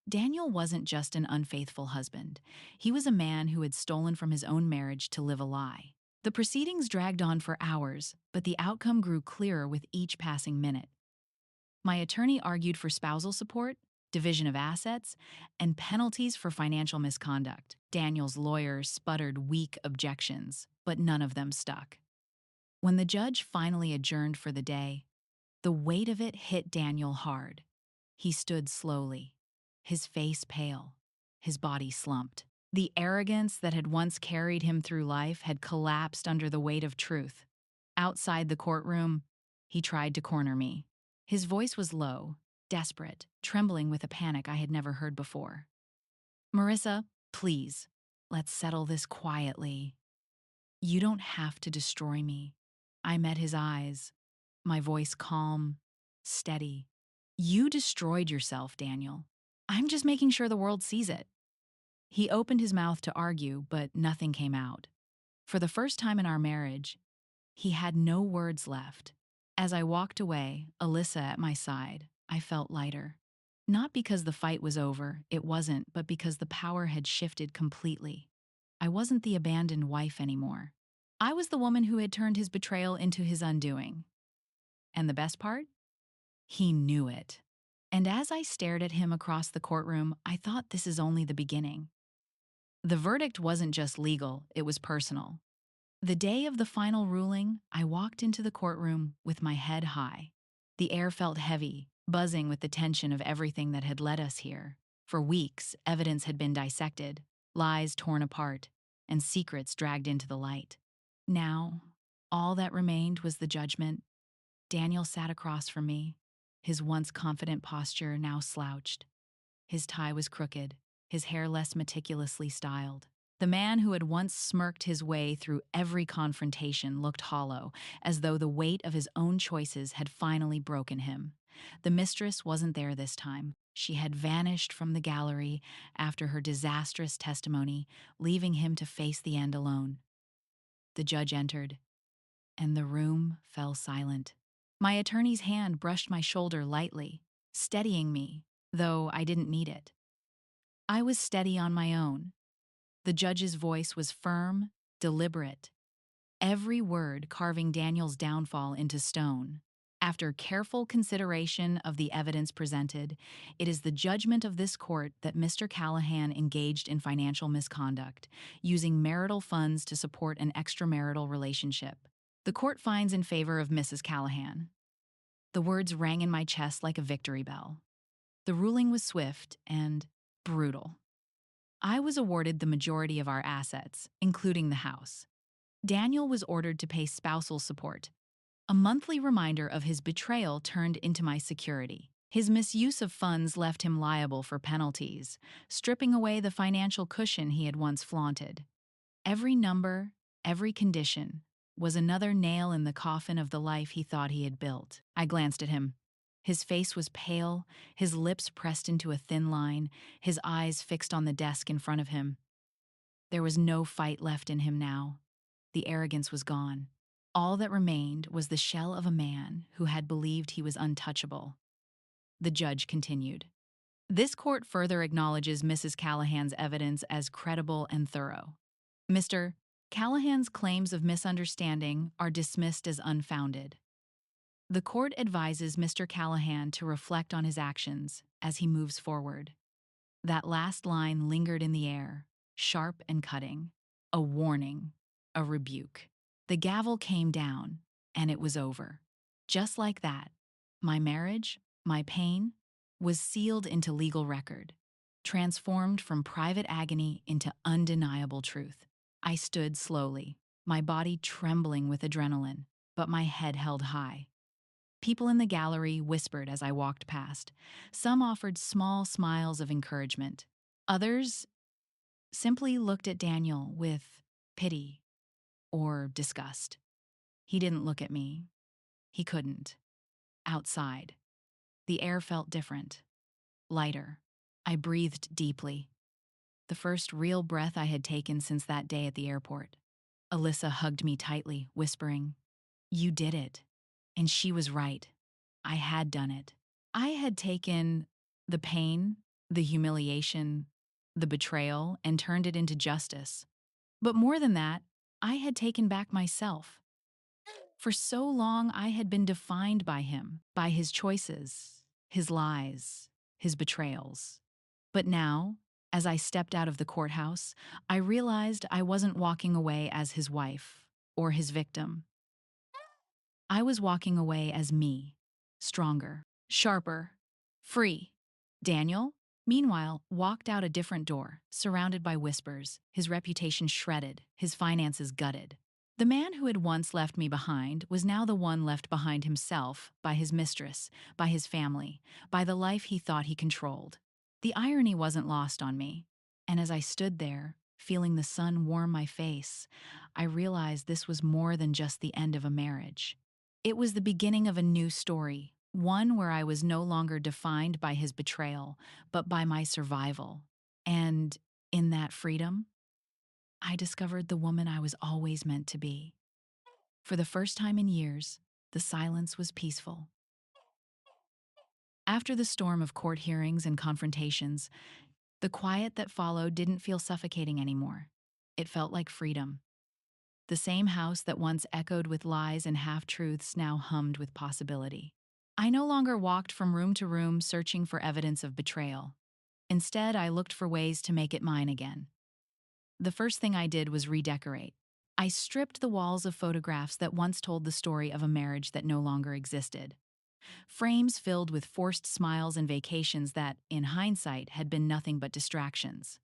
Speaker 1: Daniel wasn't just an unfaithful husband. He was a man who had stolen from his own marriage to live a lie. The proceedings dragged on for hours, but the outcome grew clearer with each passing minute. My attorney argued for spousal support, division of assets, and penalties for financial misconduct. Daniel's lawyers sputtered weak objections, but none of them stuck. When the judge finally adjourned for the day, the weight of it hit Daniel hard. He stood slowly, his face pale, his body slumped. The arrogance that had once carried him through life had collapsed under the weight of truth. Outside the courtroom, he tried to corner me. His voice was low, desperate, trembling with a panic I had never heard before. "Marissa, please, let's settle this quietly. You don't have to destroy me." I met his eyes, my voice calm, steady. "You destroyed yourself, Daniel. I'm just making sure the world sees it." He opened his mouth to argue, but nothing came out. For the first time in our marriage, he had no words left. As I walked away, Alyssa at my side, I felt lighter. Not because the fight was over, it wasn't, but because the power had shifted completely. I wasn't the abandoned wife anymore. I was the woman who had turned his betrayal into his undoing. And the best part? He knew it. And as I stared at him across the courtroom, I thought this is only the beginning. The verdict wasn't just legal, it was personal. The day of the final ruling, I walked into the courtroom with my head high. The air felt heavy, buzzing with the tension of everything that had led us here. For weeks, evidence had been dissected, lies torn apart, and secrets dragged into the light. Now, all that remained was the judgment. Daniel sat across from me, his once confident posture now slouched. His tie was crooked, his hair less meticulously styled. The man who had once smirked his way through every confrontation looked hollow, as though the weight of his own choices had finally broken him. The mistress wasn't there this time. She had vanished from the gallery after her disastrous testimony, leaving him to face the end alone. The judge entered, and the room fell silent. My attorney's hand brushed my shoulder lightly, steadying me, though I didn't need it. I was steady on my own. The judge's voice was firm, deliberate, every word carving Daniel's downfall into stone. After careful consideration of the evidence presented, it is the judgment of this court that Mr. Callahan engaged in financial misconduct, using marital funds to support an extramarital relationship. The court finds in favor of Mrs. Callahan. The words rang in my chest like a victory bell. The ruling was swift and brutal. I was awarded the majority of our assets, including the house. Daniel was ordered to pay spousal support. A monthly reminder of his betrayal turned into my security. His misuse of funds left him liable for penalties, stripping away the financial cushion he had once flaunted. Every number, every condition, was another nail in the coffin of the life he thought he had built. I glanced at him. His face was pale, his lips pressed into a thin line, his eyes fixed on the desk in front of him. There was no fight left in him now. The arrogance was gone. All that remained was the shell of a man who had believed he was untouchable. The judge continued. This court further acknowledges Mrs. Callahan's evidence as credible and thorough. Mr. Callahan's claims of misunderstanding are dismissed as unfounded. The court advises Mr. Callahan to reflect on his actions as he moves forward. That last line lingered in the air, sharp and cutting. A warning, a rebuke. The gavel came down, and it was over. Just like that, my marriage, my pain, was sealed into legal record. transformed from private agony into undeniable truth. I stood slowly, my body trembling with adrenaline, but my head held high. People in the gallery whispered as I walked past. Some offered small smiles of encouragement. Others simply looked at Daniel with pity or disgust. He didn't look at me. He couldn't. Outside, the air felt different, lighter. I breathed deeply, the first real breath I had taken since that day at the airport. Alyssa hugged me tightly, whispering, "You did it." And she was right. I had done it. I had taken the pain, the humiliation, the betrayal, and turned it into justice. But more than that, I had taken back myself. For so long, I had been defined by him, by his choices, his lies, his betrayals. But now, as I stepped out of the courthouse, I realized I wasn't walking away as his wife or his victim. I was walking away as me, stronger, sharper, free. Daniel, meanwhile, walked out a different door, surrounded by whispers, his reputation shredded, his finances gutted. The man who had once left me behind was now the one left behind himself by his mistress, by his family, by the life he thought he controlled. The irony wasn't lost on me, and as I stood there, feeling the sun warm my face, I realized this was more than just the end of a marriage. It was the beginning of a new story, one where I was no longer defined by his betrayal, but by my survival. And in that freedom, I discovered the woman I was always meant to be. For the first time in years, the silence was peaceful. After the storm of court hearings and confrontations, the quiet that followed didn't feel suffocating anymore. It felt like freedom. The same house that once echoed with lies and half-truths now hummed with possibility. I no longer walked from room to room searching for evidence of betrayal. Instead, I looked for ways to make it mine again. The first thing I did was redecorate. I stripped the walls of photographs that once told the story of a marriage that no longer existed. Frames filled with forced smiles and vacations that, in hindsight, had been nothing but distractions.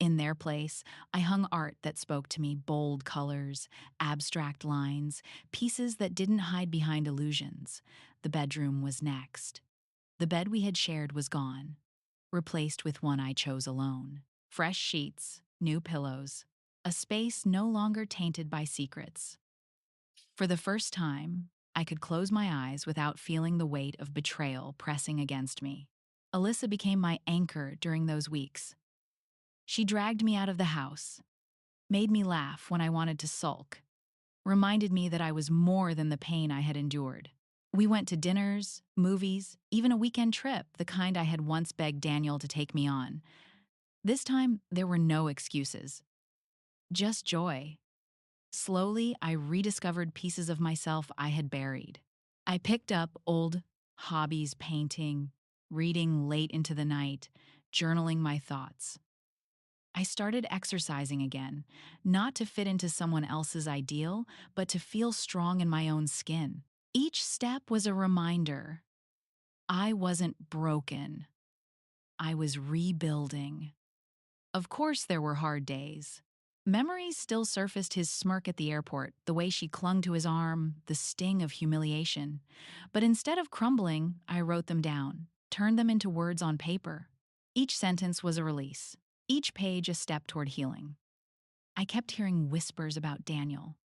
Speaker 1: In their place, I hung art that spoke to me: bold colors, abstract lines, pieces that didn't hide behind illusions. The bedroom was next. The bed we had shared was gone, replaced with one I chose alone. Fresh sheets, new pillows, a space no longer tainted by secrets. For the first time, I could close my eyes without feeling the weight of betrayal pressing against me. Alyssa became my anchor during those weeks. She dragged me out of the house, made me laugh when I wanted to sulk, reminded me that I was more than the pain I had endured. We went to dinners, movies, even a weekend trip, the kind I had once begged Daniel to take me on. This time, there were no excuses, just joy. Slowly, I rediscovered pieces of myself I had buried. I picked up old hobbies: painting, reading late into the night, journaling my thoughts. I started exercising again, not to fit into someone else's ideal, but to feel strong in my own skin. Each step was a reminder I wasn't broken, I was rebuilding. Of course, there were hard days. Memories still surfaced: his smirk at the airport, the way she clung to his arm, the sting of humiliation. But instead of crumbling, I wrote them down, turned them into words on paper. Each sentence was a release, each page a step toward healing. I kept hearing whispers about Daniel.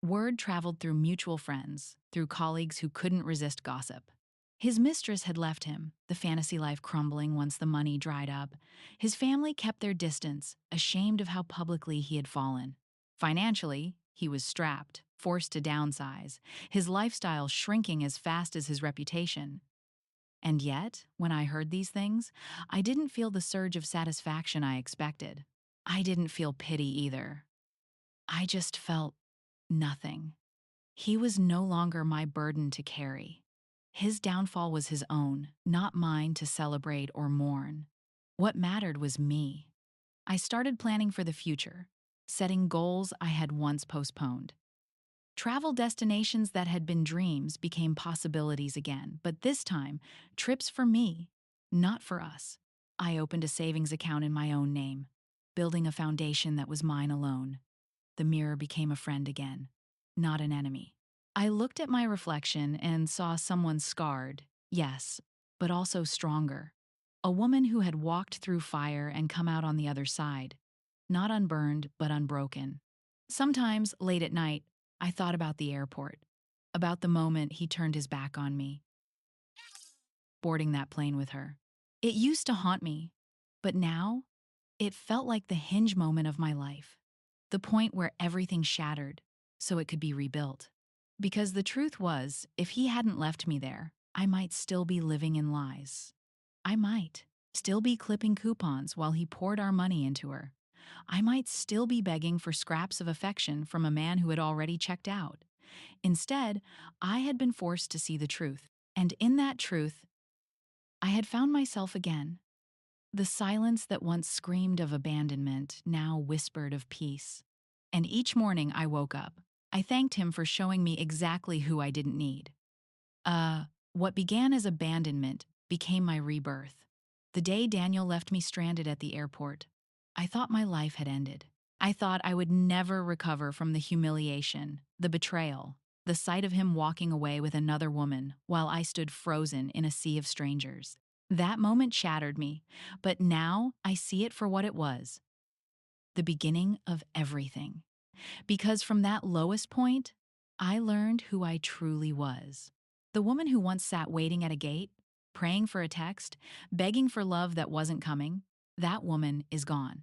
Speaker 1: Word traveled through mutual friends, through colleagues who couldn't resist gossip. His mistress had left him, the fantasy life crumbling once the money dried up. His family kept their distance, ashamed of how publicly he had fallen. Financially, he was strapped, forced to downsize, his lifestyle shrinking as fast as his reputation. And yet, when I heard these things, I didn't feel the surge of satisfaction I expected. I didn't feel pity either. I just felt nothing. He was no longer my burden to carry. His downfall was his own, not mine to celebrate or mourn. What mattered was me. I started planning for the future, setting goals I had once postponed. Travel destinations that had been dreams became possibilities again, but this time, trips for me, not for us. I opened a savings account in my own name, building a foundation that was mine alone. The mirror became a friend again, not an enemy. I looked at my reflection and saw someone scarred, yes, but also stronger. A woman who had walked through fire and come out on the other side, not unburned, but unbroken. Sometimes, late at night, I thought about the airport, about the moment he turned his back on me, boarding that plane with her. It used to haunt me, but now it felt like the hinge moment of my life, the point where everything shattered so it could be rebuilt. Because the truth was, if he hadn't left me there, I might still be living in lies. I might still be clipping coupons while he poured our money into her. I might still be begging for scraps of affection from a man who had already checked out. Instead, I had been forced to see the truth. And in that truth, I had found myself again. The silence that once screamed of abandonment now whispered of peace. And each morning I woke up, I thanked him for showing me exactly who I didn't need. Uh, what began as abandonment became my rebirth. The day Daniel left me stranded at the airport, I thought my life had ended. I thought I would never recover from the humiliation, the betrayal, the sight of him walking away with another woman while I stood frozen in a sea of strangers. That moment shattered me, but now I see it for what it was, the beginning of everything. Because from that lowest point, I learned who I truly was. The woman who once sat waiting at a gate, praying for a text, begging for love that wasn't coming, that woman is gone.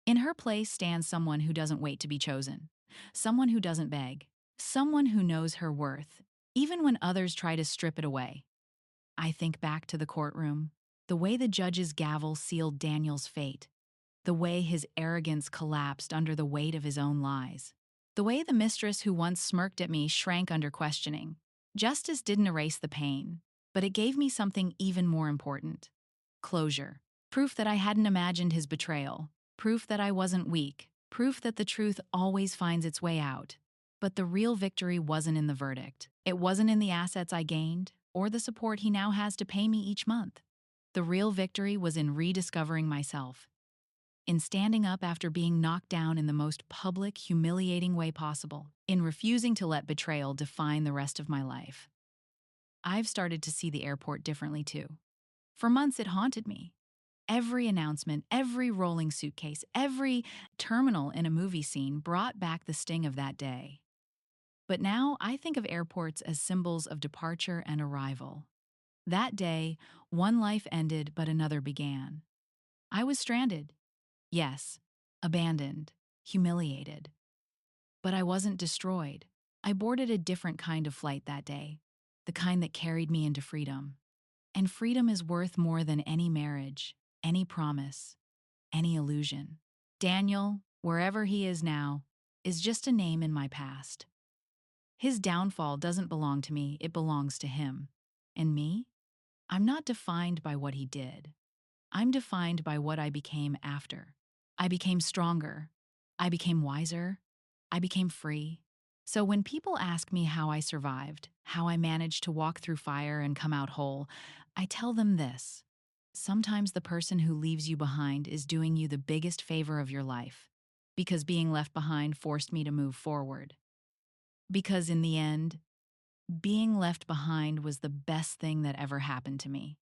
Speaker 1: In her place stands someone who doesn't wait to be chosen, someone who doesn't beg, someone who knows her worth, even when others try to strip it away. I think back to the courtroom, the way the judge's gavel sealed Daniel's fate, the way his arrogance collapsed under the weight of his own lies, the way the mistress who once smirked at me shrank under questioning. Justice didn't erase the pain, but it gave me something even more important: closure. Proof that I hadn't imagined his betrayal, proof that I wasn't weak, proof that the truth always finds its way out. But the real victory wasn't in the verdict. It wasn't in the assets I gained, or the support he now has to pay me each month. The real victory was in rediscovering myself, in standing up after being knocked down in the most public, humiliating way possible, in refusing to let betrayal define the rest of my life. I've started to see the airport differently too. For months, it haunted me. Every announcement, every rolling suitcase, every terminal in a movie scene brought back the sting of that day. But now I think of airports as symbols of departure and arrival. That day, one life ended, but another began. I was stranded. Yes, abandoned, humiliated. But I wasn't destroyed. I boarded a different kind of flight that day, the kind that carried me into freedom. And freedom is worth more than any marriage, any promise, any illusion. Daniel, wherever he is now, is just a name in my past. His downfall doesn't belong to me, it belongs to him. And me? I'm not defined by what he did. I'm defined by what I became after. I became stronger. I became wiser. I became free. So when people ask me how I survived, how I managed to walk through fire and come out whole, I tell them this: sometimes the person who leaves you behind is doing you the biggest favor of your life, because being left behind forced me to move forward. Because in the end, being left behind was the best thing that ever happened to me.